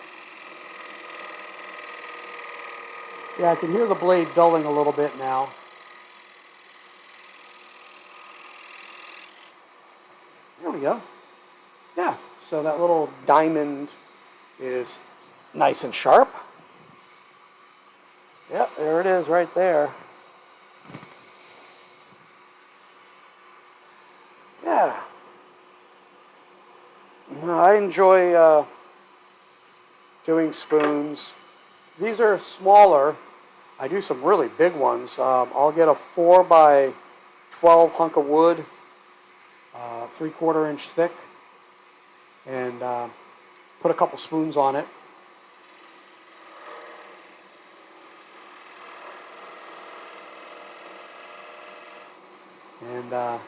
Yeah, I can hear the blade dulling a little bit now. There we go. Yeah, so that little diamond is nice and sharp. Yep, there it is right there. Yeah. I enjoy doing spoons. These are smaller. I do some really big ones. I'll get a 4 by 12 hunk of wood, 3/4 inch thick, and put a couple spoons on it. And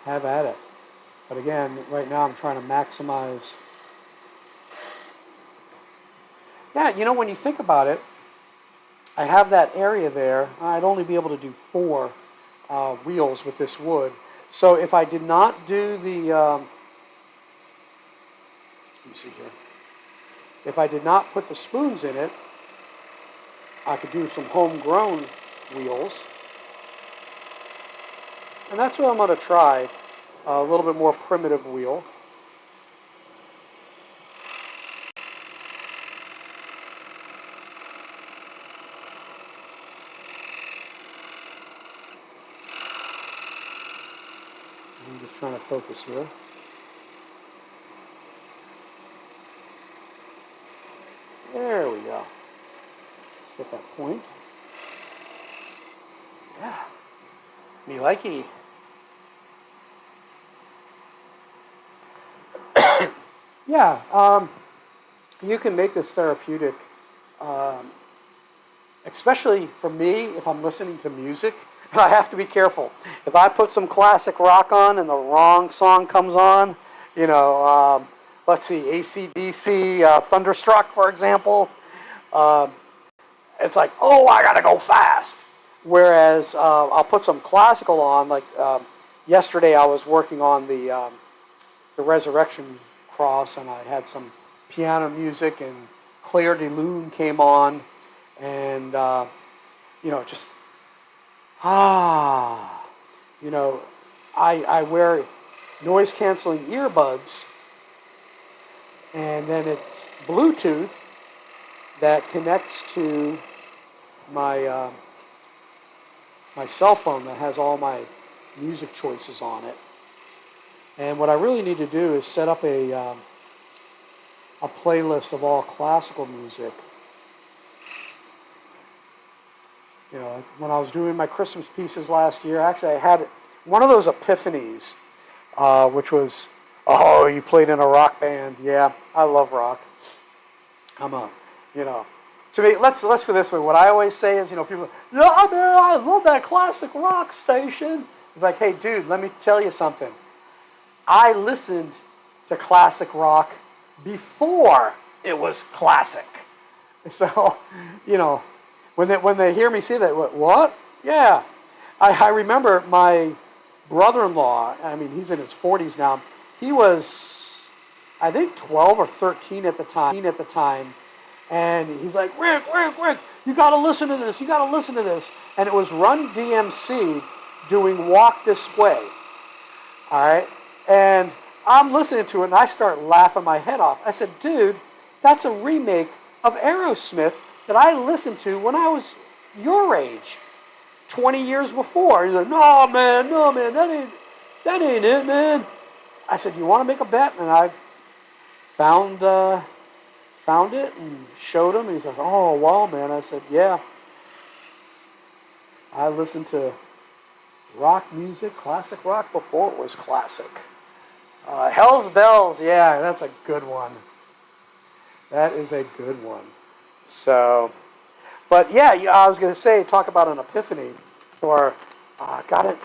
have at it. But again, right now I'm trying to maximize. Yeah, you know, when you think about it, I have that area there. I'd only be able to do 4 wheels with this wood. So if I did not do the, let me see here. If I did not put the spoons in it, I could do some homegrown wheels. And that's what I'm going to try, a little bit more primitive wheel. I'm just trying to focus here. There we go. Let's get that point. Yeah. Me likey. Yeah, you can make this therapeutic, especially for me if I'm listening to music. I have to be careful. If I put some classic rock on and the wrong song comes on, you know, let's see, AC/DC, Thunderstruck, for example, it's like, oh, I gotta go fast. Whereas I'll put some classical on, like yesterday I was working on the Resurrection Cross, and I had some piano music, and Claire de Lune came on, and you know, just you know, I wear noise canceling earbuds, and then it's Bluetooth that connects to my my cell phone that has all my music choices on it. And what I really need to do is set up a playlist of all classical music. You know, when I was doing my Christmas pieces last year, actually I had one of those epiphanies, which was, oh, you played in a rock band. Yeah, I love rock. I'm a, you know, To me, let's put it this way. What I always say is, people, yeah, man, I love that classic rock station. It's like, hey, dude, let me tell you something. I listened to classic rock before it was classic. So, when they hear me say that, what? Yeah. I remember my brother-in-law, he's in his 40s now. He was, I think, 12 or 13 at the time. And he's like, Rick, you got to listen to this. You got to listen to this. And it was Run DMC doing Walk This Way. All right? And I'm listening to it, and I start laughing my head off. I said, dude, that's a remake of Aerosmith that I listened to when I was your age, 20 years before. He's like, no, man, that ain't it, man. I said, you want to make a bet? And I found it and showed him. And he's like, oh, well, man. I said, yeah. I listened to rock music, classic rock, before it was classic. Hell's Bells, yeah, that's a good one. That is a good one. So, but yeah, I was going to say, talk about an epiphany, or got it,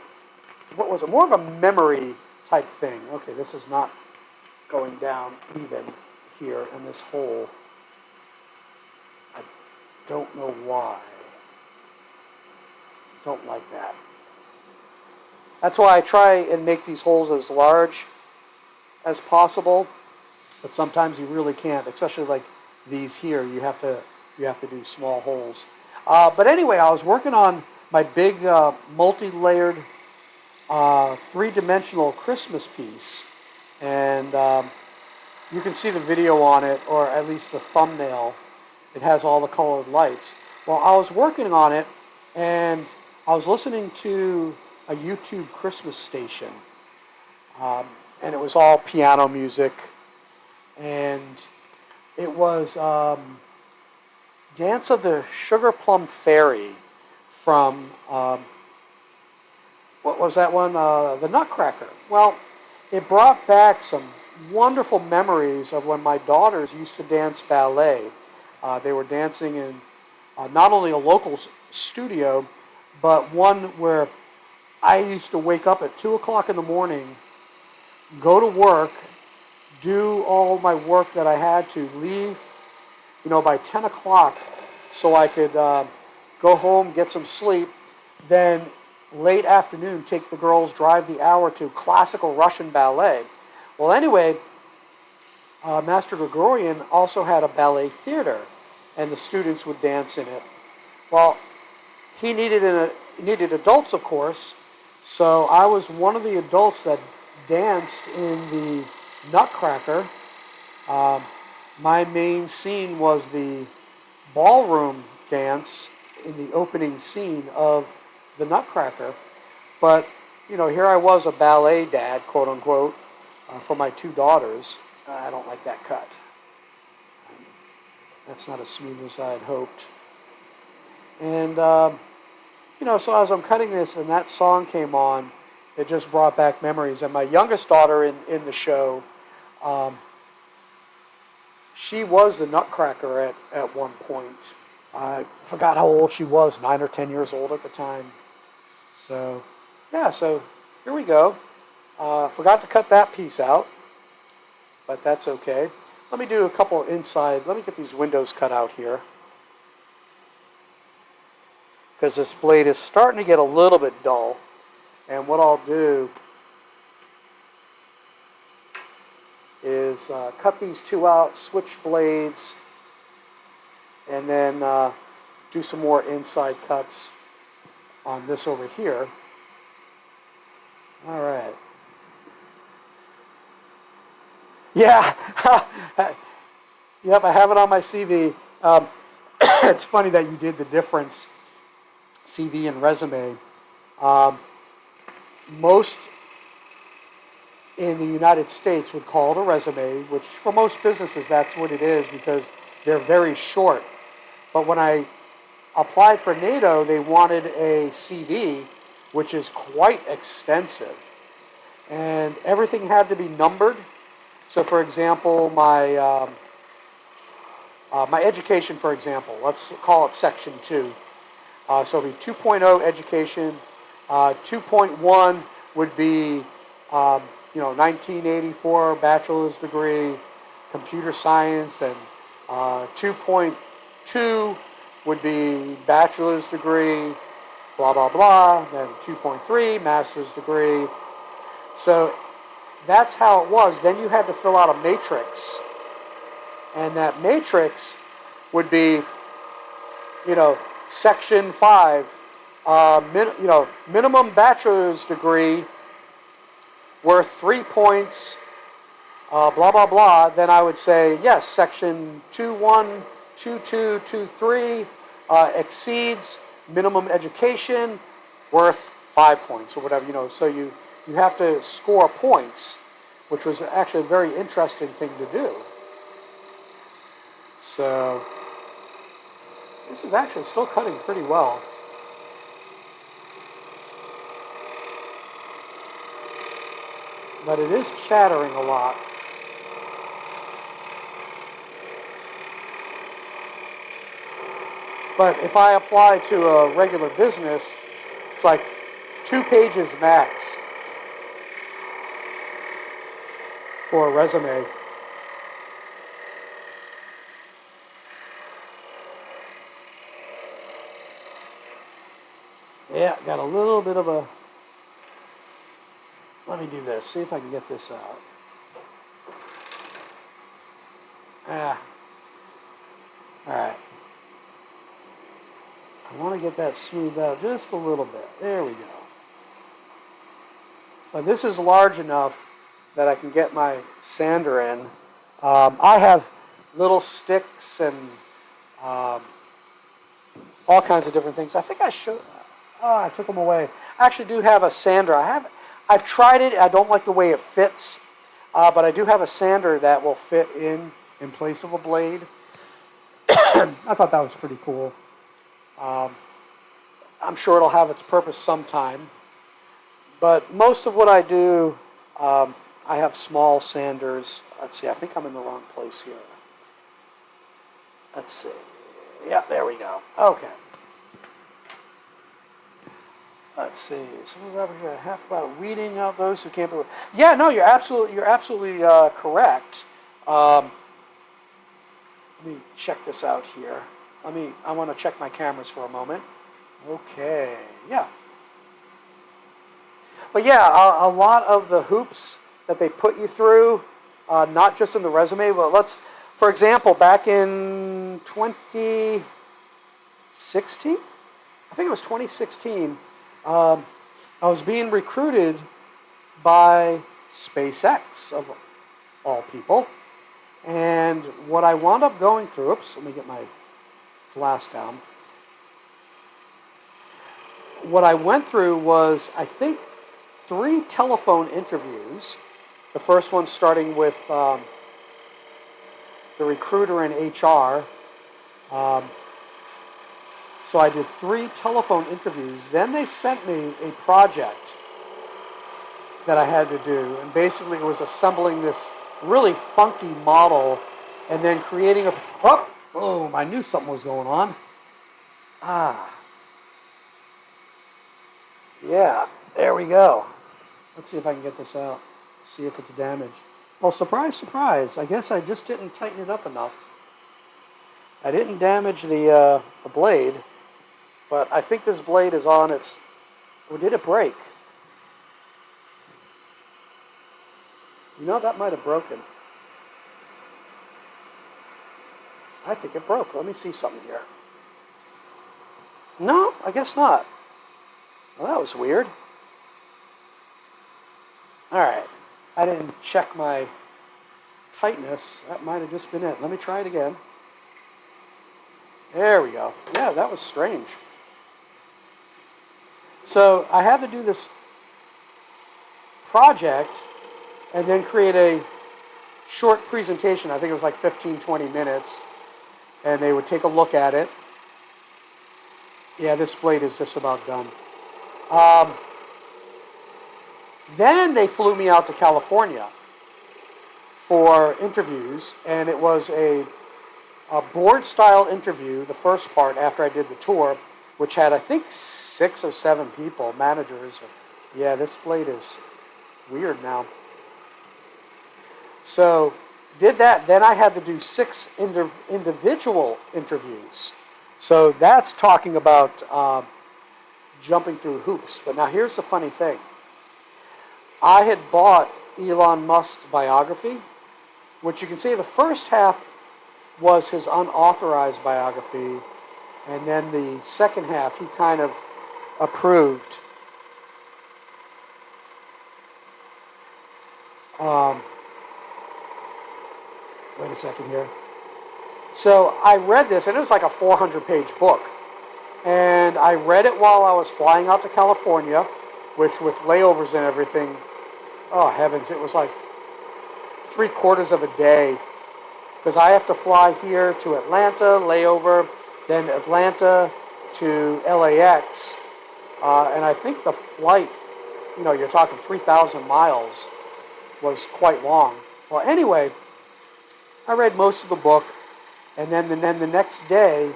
what was it, more of a memory type thing. Okay, this is not going down even here in this hole. I don't know why. Don't like that. That's why I try and make these holes as large as possible, but sometimes you really can't, especially like these here. You have to do small holes. But anyway, I was working on my big multi-layered three-dimensional Christmas piece, and you can see the video on it, or at least the thumbnail. It has all the colored lights. Well, I was working on it, and I was listening to a YouTube Christmas station, and it was all piano music, and it was Dance of the Sugar Plum Fairy from, what was that one? The Nutcracker. Well, it brought back some wonderful memories of when my daughters used to dance ballet. They were dancing in not only a local studio, but one where I used to wake up at 2 o'clock in the morning, go to work, do all my work that I had to, leave, by 10 o'clock so I could go home, get some sleep, then late afternoon take the girls, drive the hour to classical Russian ballet. Well, anyway, Master Gregorian also had a ballet theater, and the students would dance in it. Well, he needed adults, of course, so I was one of the adults that danced in the Nutcracker. My main scene was the ballroom dance in the opening scene of the Nutcracker. But, here I was, a ballet dad, quote unquote, for my two daughters. I don't like that cut. That's not as smooth as I had hoped. And, so as I'm cutting this and that song came on, it just brought back memories. And my youngest daughter in the show, she was the Nutcracker at one point. I forgot how old she was, 9 or 10 years old at the time. So, yeah, so here we go. Forgot to cut that piece out, but that's okay. Let me do a couple inside. Let me get these windows cut out here, because this blade is starting to get a little bit dull. And what I'll do is cut these two out, switch blades, and then do some more inside cuts on this over here. All right. Yeah. Yep, I have it on my CV. It's funny that you did the difference, CV and resume. Most in the United States would call it a resume, which for most businesses that's what it is, because they're very short. But when I applied for NATO, they wanted a CV, which is quite extensive. And everything had to be numbered. So for example, my my education, for example, let's call it section 2. So it'll be 2.0 education. 2.1 would be, 1984 bachelor's degree, computer science, and 2.2 would be bachelor's degree, blah, blah, blah. Then 2.3, master's degree. So that's how it was. Then you had to fill out a matrix. And that matrix would be, section 5, minimum bachelor's degree worth 3 points, blah, blah, blah. Then I would say, yes, section 2.1, 2.2, 2.3 exceeds minimum education worth 5 points or whatever, So you have to score points, which was actually a very interesting thing to do. So this is actually still cutting pretty well. But it is chattering a lot. But if I apply to a regular business, it's like 2 pages max for a resume. Yeah, got a little bit of a... Let me do this, see if I can get this out. Alright. I want to get that smoothed out just a little bit. There we go. But this is large enough that I can get my sander in. I have little sticks and all kinds of different things. I think I should... Oh, I took them away. I actually do have a sander. I've tried it. I don't like the way it fits, but I do have a sander that will fit in place of a blade. I thought that was pretty cool. I'm sure it'll have its purpose sometime. But most of what I do, I have small sanders. Let's see, I think I'm in the wrong place here. Let's see. Yeah, there we go. Okay. Let's see. Someone's over here. Half about weeding out those who can't. Yeah, no, you're absolutely correct. Let me check this out here. I want to check my cameras for a moment. Okay. Yeah. But yeah, a lot of the hoops that they put you through, not just in the resume, but for example, back in 2016, I think it was 2016. I was being recruited by SpaceX, of all people. And what I wound up going through, let me get my glass down. What I went through was, I think, 3 telephone interviews. The first one starting with the recruiter in HR. So I did 3 telephone interviews. Then they sent me a project that I had to do. And basically it was assembling this really funky model and then creating a... Oh, I knew something was going on. Yeah, there we go. Let's see if I can get this out. See if it's damaged. Well, surprise, surprise. I guess I just didn't tighten it up enough. I didn't damage the blade. But I think this blade is on its... Or did it break? That might have broken. I think it broke. Let me see something here. No, I guess not. Well, that was weird. All right. I didn't check my tightness. That might have just been it. Let me try it again. There we go. Yeah, that was strange. So I had to do this project and then create a short presentation. I think it was like 15, 20 minutes. And they would take a look at it. Yeah, this blade is just about done. Then they flew me out to California for interviews. And it was a a board-style interview, the first part after I did the tour, which had, I think, 6 or 7 people, managers. Yeah, this blade is weird now. So, did that. Then I had to do 6 individual interviews. So that's talking about jumping through hoops. But now here's the funny thing. I had bought Elon Musk's biography, which you can see the first half was his unauthorized biography, and then the second half he kind of approved. Wait a second here. So I read this, and it was like a 400-page book. And I read it while I was flying out to California, which with layovers and everything, oh heavens, it was like 3/4 of a day. Because I have to fly here to Atlanta, layover, then Atlanta to LAX. And I think the flight, you're talking 3,000 miles, was quite long. Well, anyway, I read most of the book, and then the next day,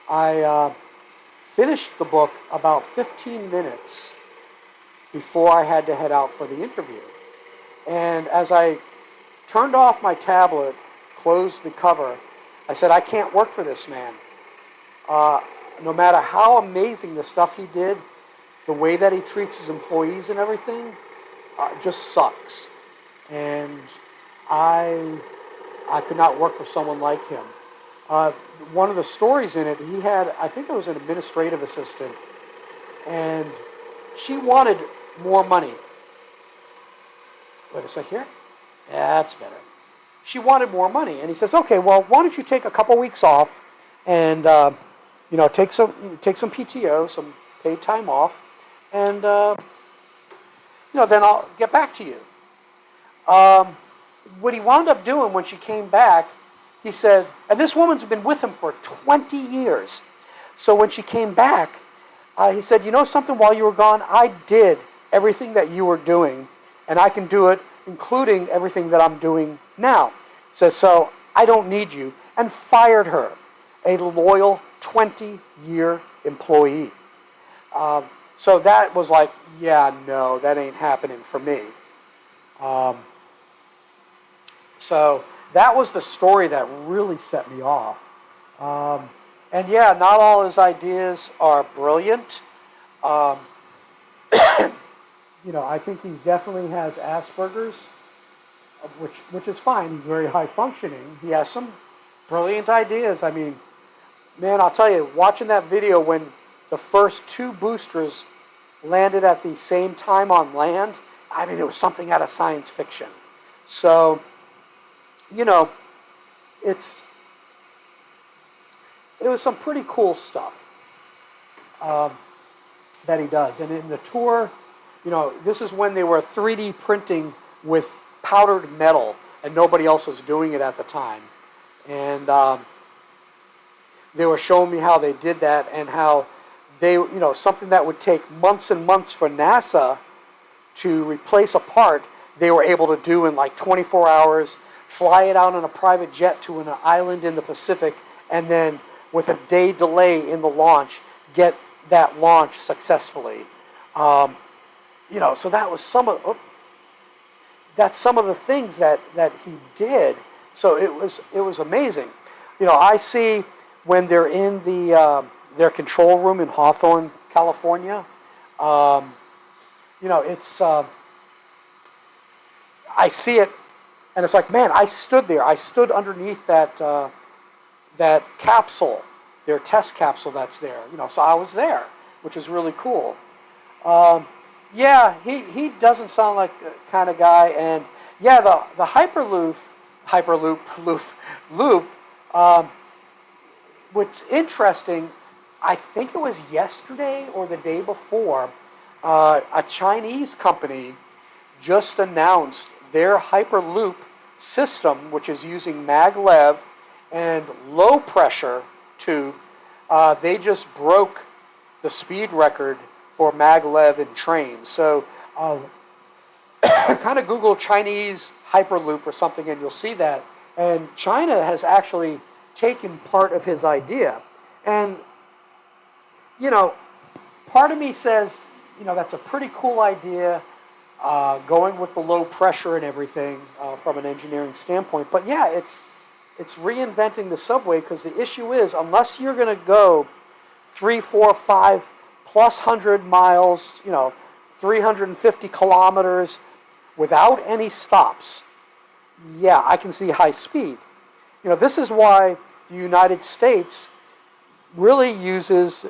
I finished the book about 15 minutes before I had to head out for the interview. And as I turned off my tablet, closed the cover, I said, I can't work for this man. No matter how amazing the stuff he did, the way that he treats his employees and everything, just sucks. And I could not work for someone like him. One of the stories in it, he had, I think it was an administrative assistant, and she wanted more money. Wait a sec here. That's better. She wanted more money, and he says, "Okay, well, why don't you take a couple weeks off, and take some PTO, some paid time off, and then I'll get back to you." What he wound up doing when she came back, he said, and this woman's been with him for 20 years. So when she came back, he said, "You know something, while you were gone, I did everything that you were doing, and I can do it, including everything that I'm doing now." He says, "So I don't need you," and fired her, a loyal 20-year employee. So that was like, yeah, no, that ain't happening for me. So that was the story that really set me off. And yeah, not all his ideas are brilliant. I think he definitely has Asperger's, which is fine. He's very high functioning. He has some brilliant ideas. I mean, man, I'll tell you, watching that video when the first 2 boosters landed at the same time on land, I mean, it was something out of science fiction. So, it was some pretty cool stuff that he does. And in the tour, this is when they were 3D printing with powdered metal, and nobody else was doing it at the time. And they were showing me how they did that, and how they, something that would take months and months for NASA to replace a part, they were able to do in like 24 hours, fly it out on a private jet to an island in the Pacific, and then with a day delay in the launch, get that launch successfully. So that was some of the things that he did. So it was amazing. I see when they're in their control room in Hawthorne, California. It's I see it, and it's like, man, I stood there. I stood underneath that capsule, their test capsule that's there. So I was there, which is really cool. Yeah, he doesn't sound like the kind of guy, and yeah, the Hyperloop. What's interesting, I think it was yesterday or the day before, a Chinese company just announced their Hyperloop system, which is using maglev and low pressure tube. They just broke the speed record for maglev in trains. So kind of Google Chinese Hyperloop or something, and you'll see that. And China has actually taken part of his idea. And, you know, part of me says, you know, that's a pretty cool idea, going with the low pressure and everything from an engineering standpoint. But yeah, it's reinventing the subway, because the issue is, unless you're going to go 3, 4, 5 plus 100 miles, 350 kilometers without any stops, yeah, I can see high speed. This is why the United States really uses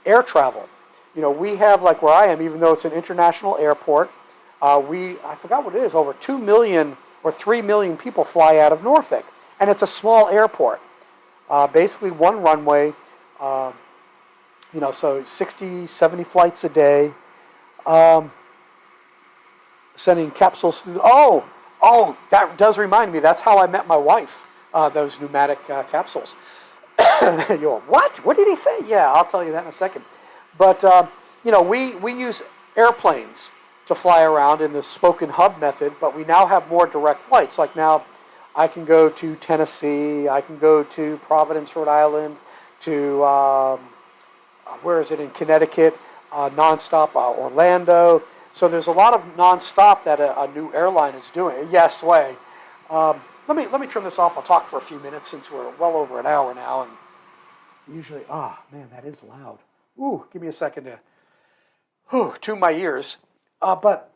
air travel. We have, like where I am, even though it's an international airport, I forgot what it is, over 2 million or 3 million people fly out of Norfolk. And it's a small airport. Basically one runway, so 60, 70 flights a day. Sending capsules through. Oh, that does remind me. That's how I met my wife, those pneumatic capsules. You go, what? What did he say? Yeah, I'll tell you that in a second. But, we use airplanes to fly around in the spoken hub method, but we now have more direct flights. Like now, I can go to Tennessee, I can go to Providence, Rhode Island, to, where is it, in Connecticut, nonstop, Orlando. So there's a lot of nonstop that a new airline is doing. Yes, way. Let me turn this off. I'll talk for a few minutes since we're well over an hour now. And usually, man, that is loud. Ooh, give me a second to tune my ears. But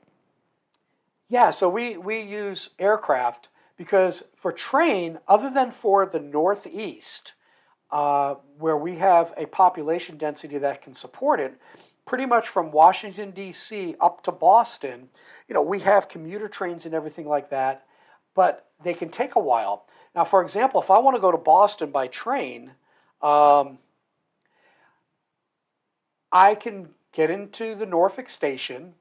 yeah, so we use aircraft because for train, other than for the Northeast, where we have a population density that can support it, pretty much from Washington, D.C. up to Boston, we have commuter trains and everything like that, but they can take a while. Now, for example, if I want to go to Boston by train, I can get into the Norfolk station,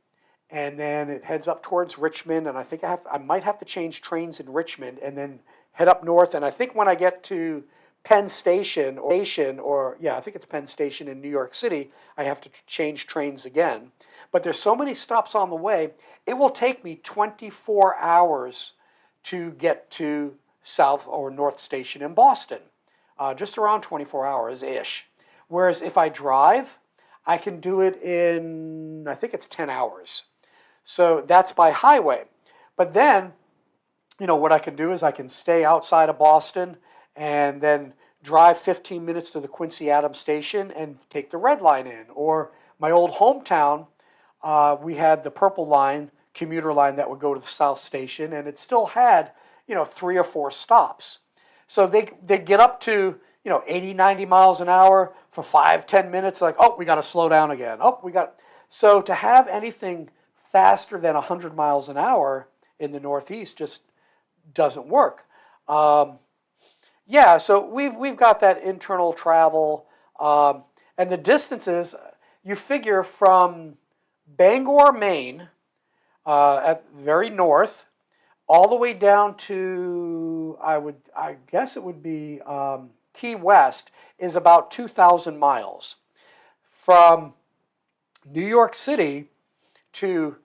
and then it heads up towards Richmond, and I think I might have to change trains in Richmond and then head up north. And I think when I get to Penn Station, I think it's Penn Station in New York City, I have to change trains again. But there's so many stops on the way, it will take me 24 hours to get to South or North Station in Boston. Just around 24 hours-ish. Whereas if I drive, I can do it in, I think it's 10 hours. So that's by highway. But then, what I can do is I can stay outside of Boston and then drive 15 minutes to the Quincy Adams station and take the red line in. Or my old hometown, we had the purple line, commuter line that would go to the South Station, and it still had, 3 or 4 stops. So they'd get up to, 80, 90 miles an hour for 5, 10 minutes, like, we got to slow down again. So to have anything faster than 100 miles an hour in the Northeast just doesn't work. Yeah, so we've got that internal travel, and the distances, you figure from Bangor, Maine, at very north, all the way down to, I guess it would be Key West, is about 2,000 miles. From New York City to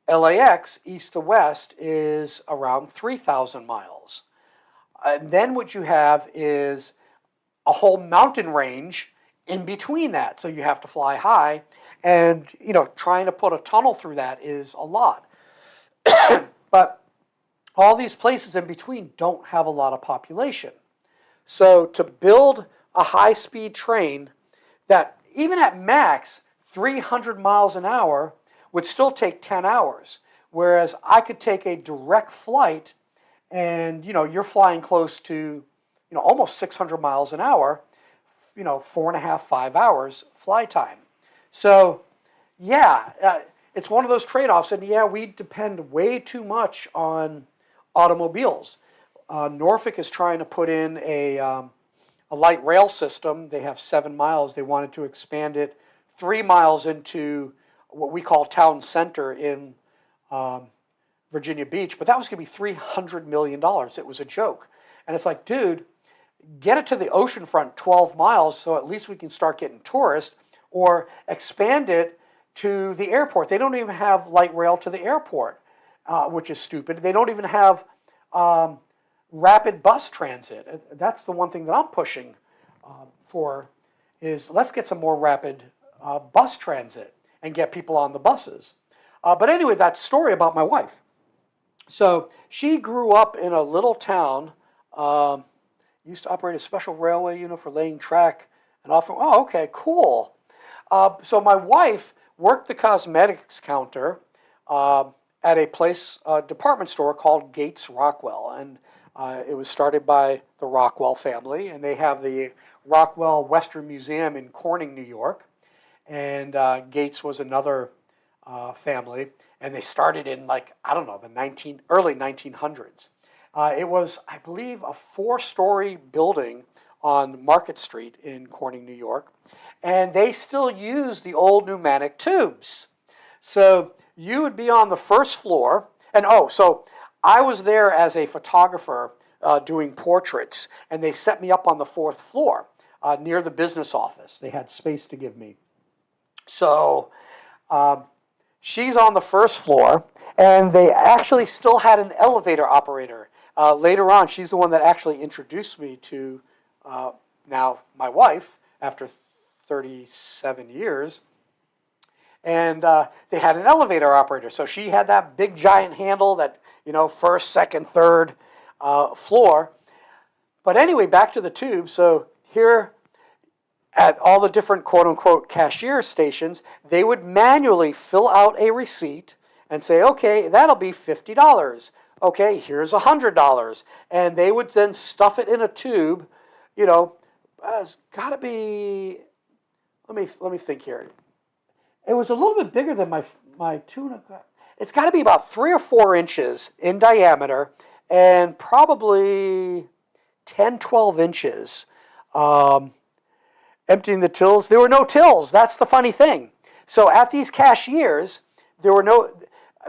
LAX, east to west, is around 3,000 miles. And then what you have is a whole mountain range in between that. So you have to fly high, and trying to put a tunnel through that is a lot. But all these places in between don't have a lot of population. So to build a high-speed train that, even at max, 300 miles an hour would still take 10 hours. Whereas I could take a direct flight and, you're flying close to, almost 600 miles an hour, 4.5, 5 hours fly time. So, yeah, it's one of those trade-offs. And yeah, we depend way too much on automobiles. Norfolk is trying to put in a light rail system. They have 7 miles. They wanted to expand it 3 miles into what we call town center in Virginia Beach, but that was going to be $300 million. It was a joke. And it's like, dude, get it to the oceanfront 12 miles so at least we can start getting tourists, or expand it to the airport. They don't even have light rail to the airport, which is stupid. They don't even have rapid bus transit. That's the one thing that I'm pushing for, is let's get some more rapid bus transit and get people on the buses. But anyway, that story about my wife. So she grew up in a little town, used to operate a special railway, for laying track and offer. Oh, okay, cool. So my wife worked the cosmetics counter at a department store called Gates Rockwell, and it was started by the Rockwell family, and they have the Rockwell Western Museum in Corning, New York, and Gates was another family, and they started in the early 1900s. It was, I believe, a 4-story building on Market Street in Corning, New York, and they still use the old pneumatic tubes. So you would be on the first floor, and so I was there as a photographer doing portraits, and they set me up on the 4th floor near the business office. They had space to give me. So she's on the 1st floor, and they actually still had an elevator operator. Later on, she's the one that actually introduced me to now my wife after 37 years. And they had an elevator operator. So she had that big giant handle that, 1st, 2nd, 3rd floor. But anyway, back to the tube. So here at all the different quote-unquote cashier stations, they would manually fill out a receipt and say, okay, that'll be $50. Okay, here's $100. And they would then stuff it in a tube. It's got to be, let me think here. It was a little bit bigger than my tuna. It's got to be about 3 or 4 inches in diameter and probably 10, 12 inches. Emptying the tills. There were no tills. That's the funny thing. So at these cashiers, there were no,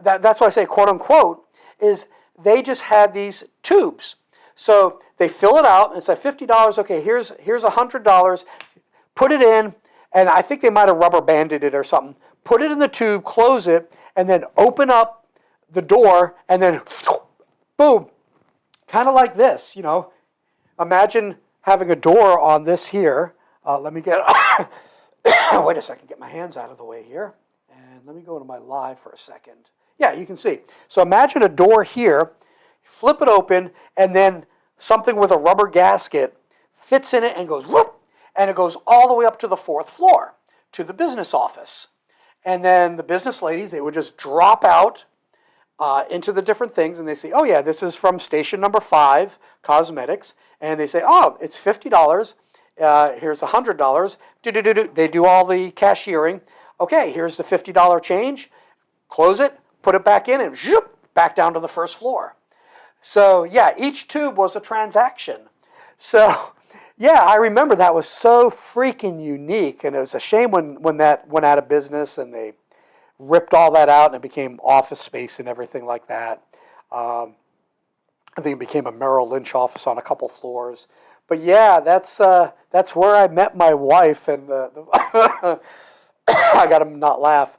that's why I say quote unquote, is they just had these tubes. So they fill it out and say $50. Okay, here's $100. Put it in, and I think they might have rubber banded it or something. Put it in the tube, close it, and then open up the door, and then boom, kind of like this. Imagine having a door on this here. Let me get, wait a second, get my hands out of the way here. And let me go to my live for a second. Yeah, you can see. So imagine a door here, flip it open, and then something with a rubber gasket fits in it and goes whoop, and it goes all the way up to the 4th floor, to the business office. And then the business ladies, they would just drop out into the different things, and they say, oh yeah, this is from station number 5, cosmetics. And they say, oh, it's $50. Here's $100. They do all the cashiering. Okay, here's the $50 change. Close it, put it back in, and zoop, back down to the 1st floor. So yeah, each tube was a transaction. So yeah, I remember that was so freaking unique, and it was a shame when that went out of business and they ripped all that out and it became office space and everything like that. I think it became a Merrill Lynch office on a couple floors. But yeah, that's where I met my wife, and I got to not laugh.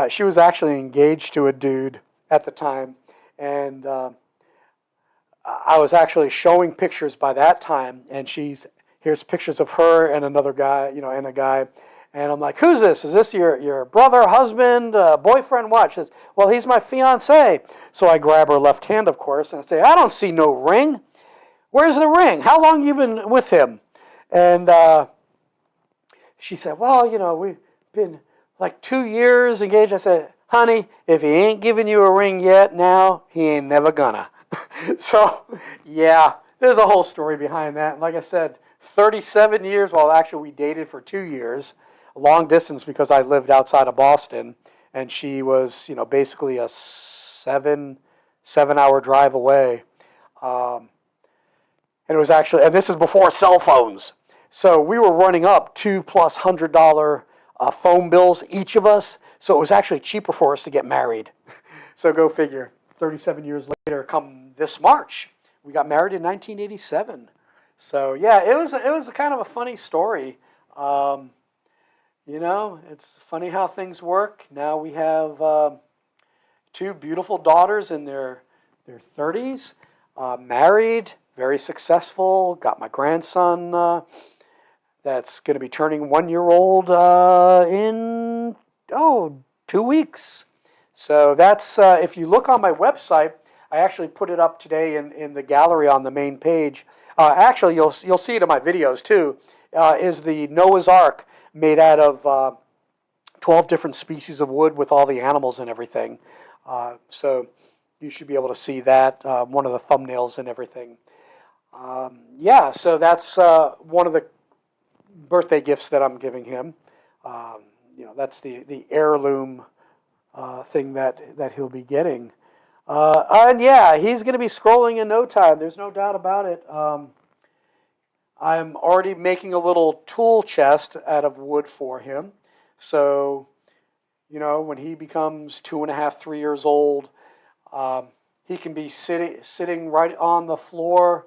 She was actually engaged to a dude at the time, and I was actually showing pictures by that time, and here's pictures of her and another guy, and a guy, and I'm like, who's this? Is this your brother, husband, boyfriend? What? She says, well, he's my fiance. So I grab her left hand, of course, and I say, I don't see no ring. Where's the ring? How long you been with him? And she said, well, we've been like 2 years engaged. I said, honey, if he ain't giving you a ring yet now, he ain't never gonna. So, yeah, there's a whole story behind that. And like I said, 37 years, well, actually we dated for 2 years, long distance because I lived outside of Boston, and she was, basically a 7-hour drive away. And it was actually, and this is before cell phones. So we were running up $2+ $100 phone bills, each of us. So it was actually cheaper for us to get married. So go figure. 37 years later, come this March, we got married in 1987. So yeah, it was a kind of a funny story. It's funny how things work. Now we have 2 beautiful daughters in their 30s, married. very successful. Got my grandson that's going to be turning 1 year old in 2 weeks. So that's if you look on my website, I actually put it up today in the gallery on the main page. Actually, you'll see it in my videos too. Is the Noah's Ark made out of 12 different species of wood with all the animals and everything. So you should be able to see that, one of the thumbnails and everything. Yeah, so that's one of the birthday gifts that I'm giving him. That's the heirloom thing that he'll be getting. And yeah, he's going to be scrolling in no time. There's no doubt about it. I'm already making a little tool chest out of wood for him. So, when he becomes 2.5, 3 years old, he can be sitting right on the floor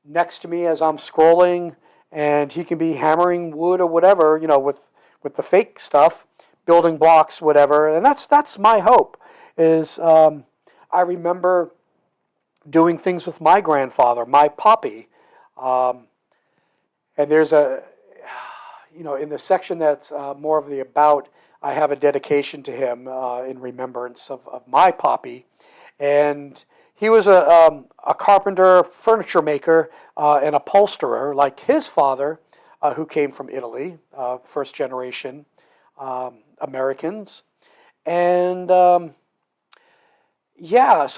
next to me as I'm scrolling, and he can be hammering wood or whatever, with the fake stuff, building blocks, whatever. And that's my hope. Is I remember doing things with my grandfather, my poppy, and there's in the section that's more of the about, I have a dedication to him in remembrance of my poppy. And he was a carpenter, furniture maker, and upholsterer, like his father, who came from Italy, first generation Americans. And so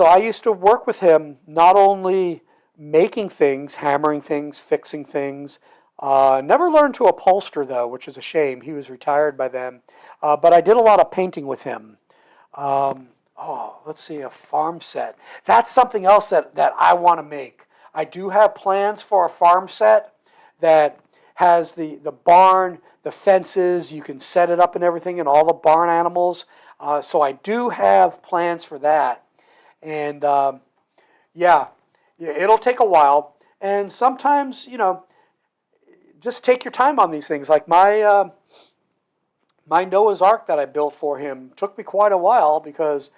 I used to work with him, not only making things, hammering things, fixing things. Never learned to upholster, though, which is a shame. He was retired by then. But I did a lot of painting with him. Let's see, a farm set. That's something else that I want to make. I do have plans for a farm set that has the barn, the fences, you can set it up and everything, and all the barn animals. So I do have plans for that. And it'll take a while. And sometimes, just take your time on these things. Like my Noah's Ark that I built for him took me quite a while, because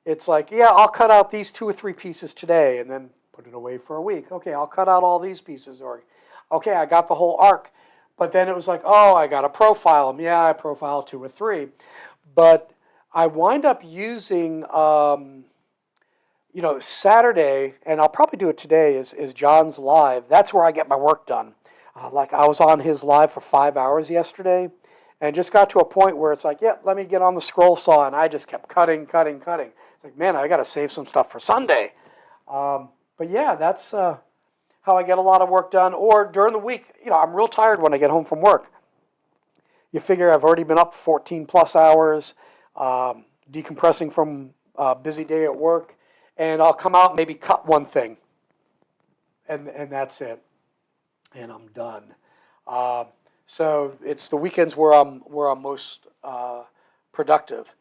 it's like, I'll cut out these 2 or 3 pieces today and then put it away for a week. Okay, I'll cut out all these pieces. Or, okay, I got the whole ark. But then it was like, I got to profile them. Yeah, I profile 2 or 3. But I wind up using, Saturday, and I'll probably do it today, is John's Live. That's where I get my work done. Like I was on his live for 5 hours yesterday, and just got to a point where it's like, let me get on the scroll saw, and I just kept cutting. It's like, man, I got to save some stuff for Sunday. But yeah, that's how I get a lot of work done. Or during the week, I'm real tired when I get home from work. You figure I've already been up 14 plus hours, decompressing from a busy day at work, and I'll come out and maybe cut one thing, and that's it. And I'm done. So it's the weekends where I'm most productive.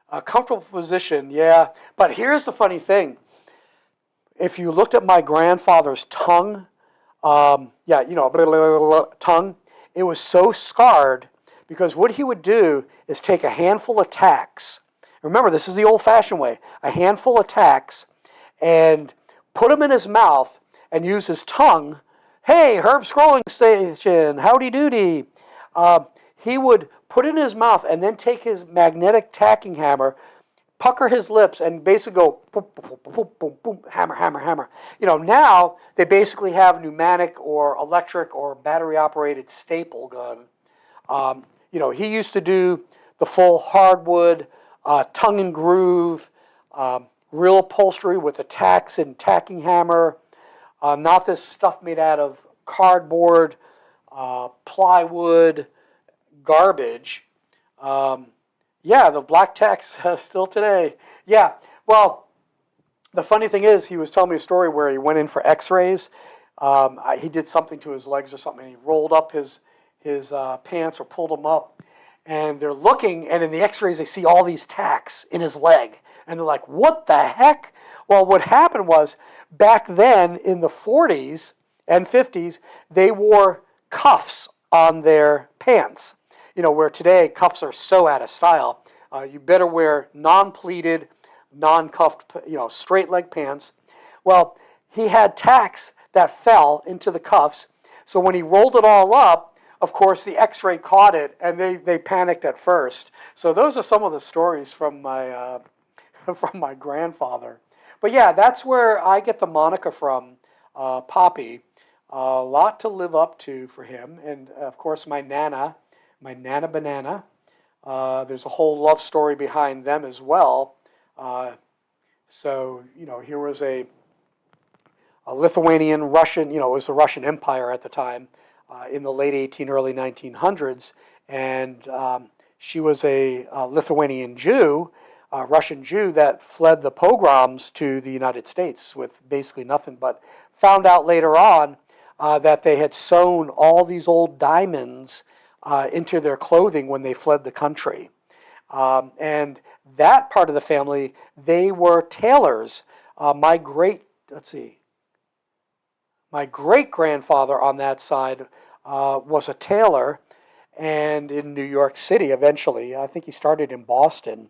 A comfortable position, yeah. But here's the funny thing. If you looked at my grandfather's tongue, tongue, it was so scarred because what he would do is take a handful of tacks. Remember, this is the old-fashioned way. A handful of tacks and put them in his mouth and use his tongue. Hey, Herb Scrolling Station, howdy doody. He would put it in his mouth and then take his magnetic tacking hammer, pucker his lips, and basically go boom, boom, boom, boom, boom, boom, hammer, hammer, hammer. Now they basically have pneumatic or electric or battery-operated staple gun. He used to do the full hardwood, tongue and groove, real upholstery with the tacks and tacking hammer. Not this stuff made out of cardboard, plywood, garbage. The black tacks still today. Yeah, well, the funny thing is, he was telling me a story where he went in for x-rays. He did something to his legs or something, and he rolled up his pants or pulled them up, and they're looking, and in the x-rays they see all these tacks in his leg, and they're like, what the heck? Well, what happened was, back then in the 40s and 50s, they wore cuffs on their pants. Where today cuffs are so out of style. You better wear non-pleated, non-cuffed, straight leg pants. Well, he had tacks that fell into the cuffs. So when he rolled it all up, of course, the X-ray caught it, and they panicked at first. So those are some of the stories from my from my grandfather. But yeah, that's where I get the moniker from, Poppy. A lot to live up to for him, and of course my Nana Banana. There's a whole love story behind them as well. So here was a Lithuanian Russian. It was the Russian Empire at the time. In the late early 1900s, and she was a Lithuanian Jew, a Russian Jew that fled the pogroms to the United States with basically nothing, but found out later on that they had sewn all these old diamonds into their clothing when they fled the country. And that part of the family, they were tailors. My great-grandfather on that side was a tailor, and in New York City eventually. I think he started in Boston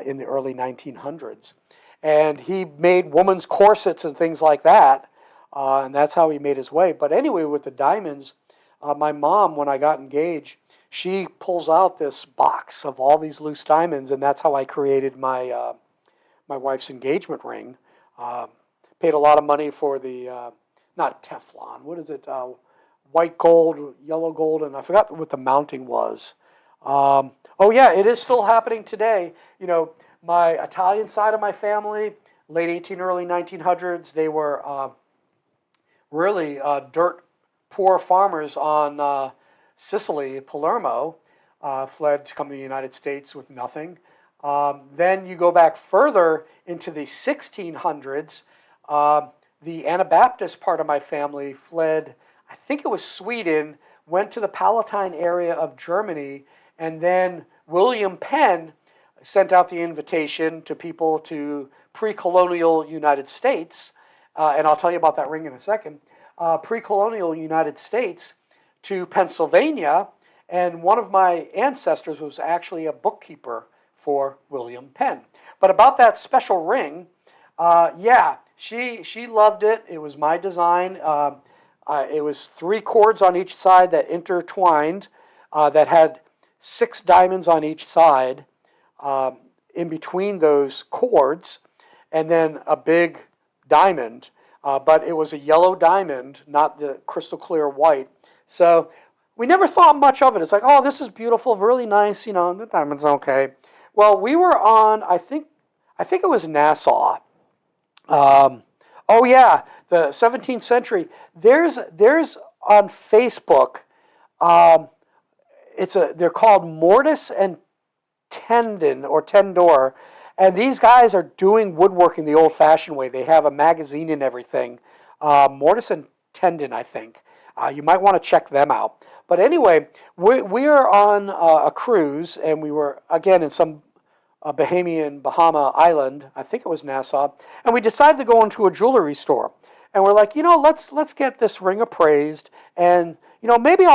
in the early 1900s. And he made women's corsets and things like that, and that's how he made his way. But anyway, with the diamonds, my mom, when I got engaged, she pulls out this box of all these loose diamonds, and that's how I created my my wife's engagement ring. Paid a lot of money for the not Teflon. What is it? White gold, yellow gold, and I forgot what the mounting was. Oh yeah, it is still happening today. My Italian side of my family, late early 1900s, they were really dirt poor farmers on Sicily, Palermo, fled to come to the United States with nothing. Then you go back further into the 1600s. The Anabaptist part of my family fled, I think it was Sweden, went to the Palatine area of Germany, and then William Penn sent out the invitation to people to pre-colonial United States, and I'll tell you about that ring in a second, pre-colonial United States to Pennsylvania, and one of my ancestors was actually a bookkeeper for William Penn. But about that special ring, yeah, she loved it. It was my design. It was 3 cords on each side that intertwined, that had 6 diamonds on each side in between those cords, and then a big diamond. But it was a yellow diamond, not the crystal clear white. So we never thought much of it. It's like, oh, this is beautiful, really nice, the diamond's okay. Well, we were on, I think it was Nassau. Oh yeah, the 17th century. There's on Facebook. They're called Mortise and Tendon or Tendor, and these guys are doing woodworking the old-fashioned way. They have a magazine and everything. Mortise and Tendon, I think. You might want to check them out. But anyway, we are on a cruise, and we were again in some Bahama island, I think it was Nassau, and we decided to go into a jewelry store. And we're like, let's get this ring appraised, and maybe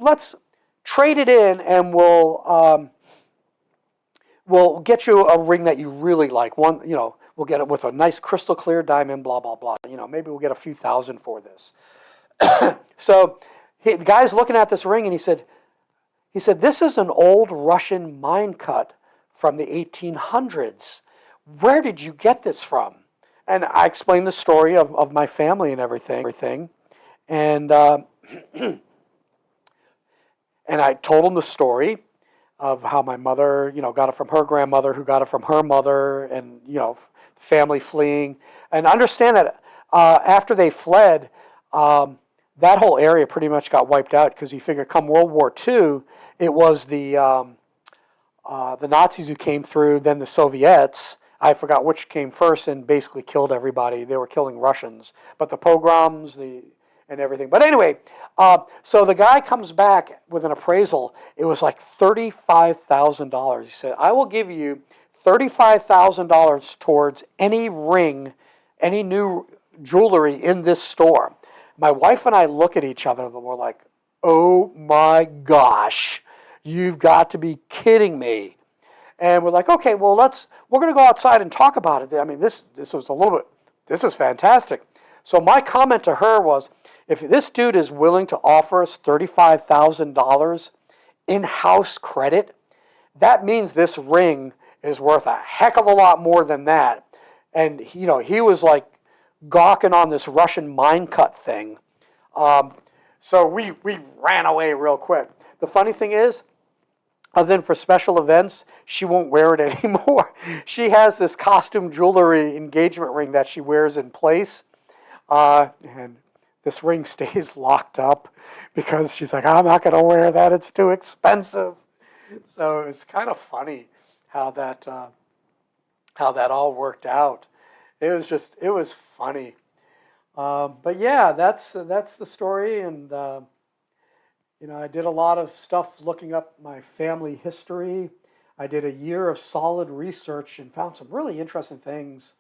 let's trade it in, and we'll get you a ring that you really like. One, we'll get it with a nice crystal clear diamond, blah blah blah. Maybe we'll get a few thousand for this. So the guy's looking at this ring, and he said, this is an old Russian mine cut from the 1800s. Where did you get this from? And I explained the story of my family and everything. And and I told him the story of how my mother, got it from her grandmother, who got it from her mother, and, family fleeing. And understand that after they fled, that whole area pretty much got wiped out, because you figure come World War II, it was the Nazis who came through, then the Soviets. I forgot which came first and basically killed everybody. They were killing Russians. But the pogroms, and everything. But anyway, so the guy comes back with an appraisal. It was like $35,000. He said, I will give you $35,000 towards any ring, any new jewelry in this store. My wife and I look at each other and we're like, oh my gosh, you've got to be kidding me. And we're like, okay, well, we're going to go outside and talk about it. I mean, this is fantastic. So my comment to her was, if this dude is willing to offer us $35,000 in-house credit, that means this ring is worth a heck of a lot more than that. And he was like gawking on this Russian mine cut thing. So we ran away real quick. The funny thing is, other than for special events, she won't wear it anymore. She has this costume jewelry engagement ring that she wears in place. And this ring stays locked up because she's like, I'm not going to wear that. It's too expensive. So it's kind of funny how that all worked out. It was funny. But yeah, that's the story. And I did a lot of stuff looking up my family history. I did a year of solid research and found some really interesting things.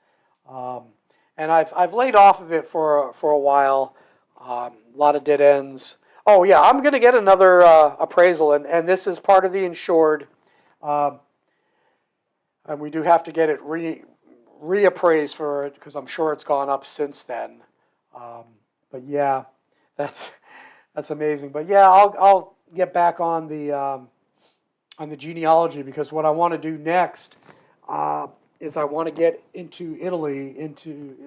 And I've laid off of it for a while. A lot of dead ends. Oh yeah, I'm going to get another appraisal, and this is part of the insured. And we do have to get it reappraised for it because I'm sure it's gone up since then. But yeah, that's amazing. But yeah, I'll get back on the genealogy, because what I want to do next is I want to get into Italy,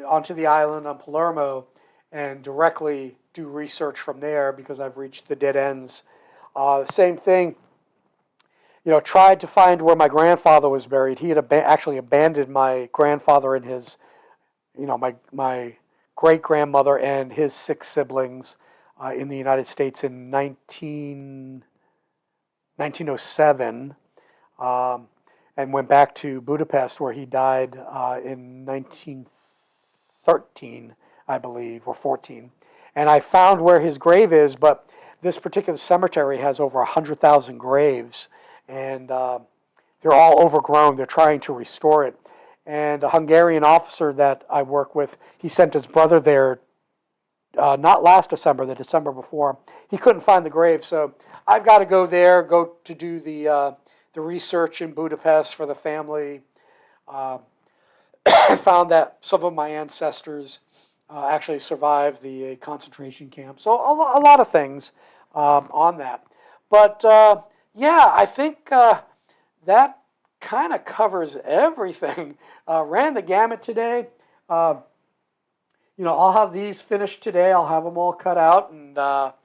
onto the island on Palermo, and directly do research from there, because I've reached the dead ends. Same thing. Tried to find where my grandfather was buried. He had actually abandoned my grandfather and his, my great-grandmother and his 6 siblings in the United States in 1907, and went back to Budapest, where he died in 1913, I believe, or 14. And I found where his grave is, but this particular cemetery has over 100,000 graves, and they're all overgrown. They're trying to restore it. And a Hungarian officer that I work with, he sent his brother there, not last December, the December before. He couldn't find the grave, so I've got to go there, go to do the research in Budapest for the family. I found that some of my ancestors actually survived the concentration camp. So a lot of things on that. But yeah, I think that kind of covers everything. Ran the gamut today. I'll have these finished today. I'll have them all cut out, and let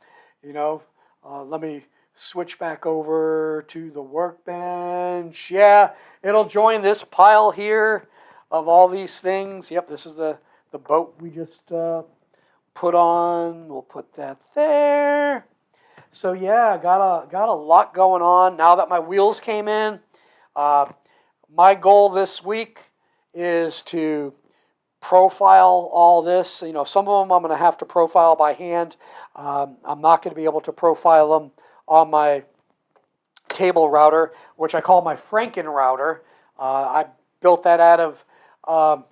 me switch back over to the workbench. Yeah, it'll join this pile here of all these things. Yep, this is the boat we just put on. We'll put that there. So yeah, got a lot going on now that my wheels came in. My goal this week is to profile all this. Some of them I'm going to have to profile by hand. I'm not going to be able to profile them on my table router, which I call my Franken router. I built that out of a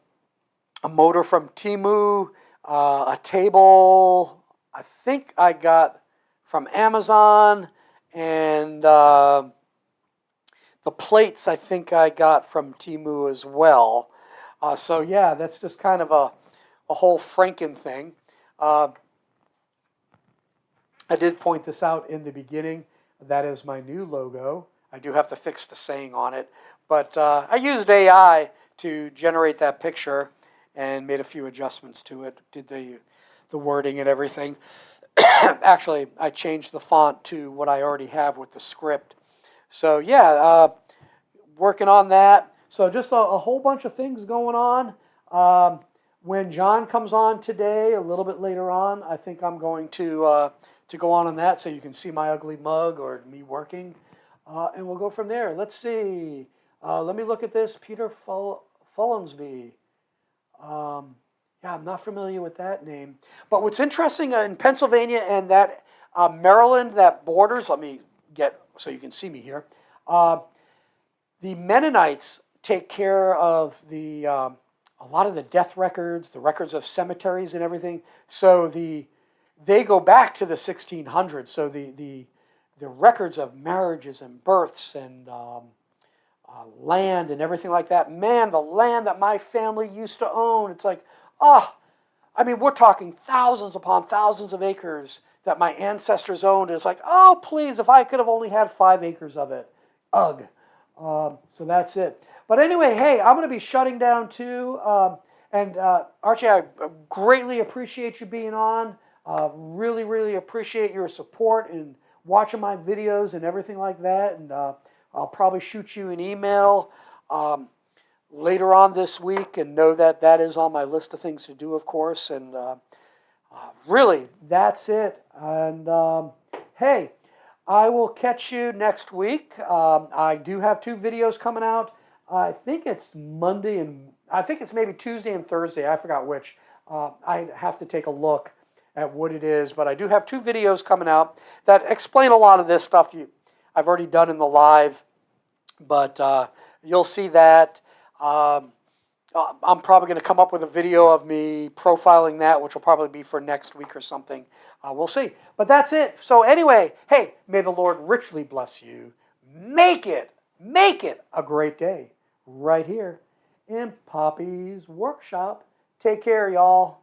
motor from Temu, a table I think I got from Amazon, and the plates I think I got from Temu as well. So yeah, that's just kind of a whole Franken thing. I did point this out in the beginning. That is my new logo. I do have to fix the saying on it. But I used AI to generate that picture and made a few adjustments to it. Did the wording and everything. Actually, I changed the font to what I already have with the script. So yeah, working on that. So just a whole bunch of things going on. When John comes on today, a little bit later on, I think I'm going to go on that so you can see my ugly mug or me working. And we'll go from there. Let's see. Let me look at this. Peter Follansby. Yeah, I'm not familiar with that name. But what's interesting in Pennsylvania and that Maryland, that borders, let me get so you can see me here. The Mennonites take care of a lot of the death records, the records of cemeteries and everything. So they go back to the 1600s. So the records of marriages and births and land and everything like that. Man, the land that my family used to own, it's like, I mean, we're talking thousands upon thousands of acres that my ancestors owned. It's like, oh, please, if I could have only had 5 acres of it. Ugh. So that's it. But anyway, hey, I'm going to be shutting down too. Archie, I greatly appreciate you being on. Really, really appreciate your support and watching my videos and everything like that. And I'll probably shoot you an email later on this week, and know that that is on my list of things to do, of course. And really, that's it. And hey, I will catch you next week. I do have 2 videos coming out. I think it's Monday and I think it's maybe Tuesday and Thursday. I forgot which. I have to take a look at what it is. But I do have 2 videos coming out that explain a lot of this stuff I've already done in the live. But you'll see that. I'm probably going to come up with a video of me profiling that, which will probably be for next week or something. We'll see. But that's it. So anyway, hey, may the Lord richly bless you. Make it a great day right here in Poppy's Workshop. Take care, y'all.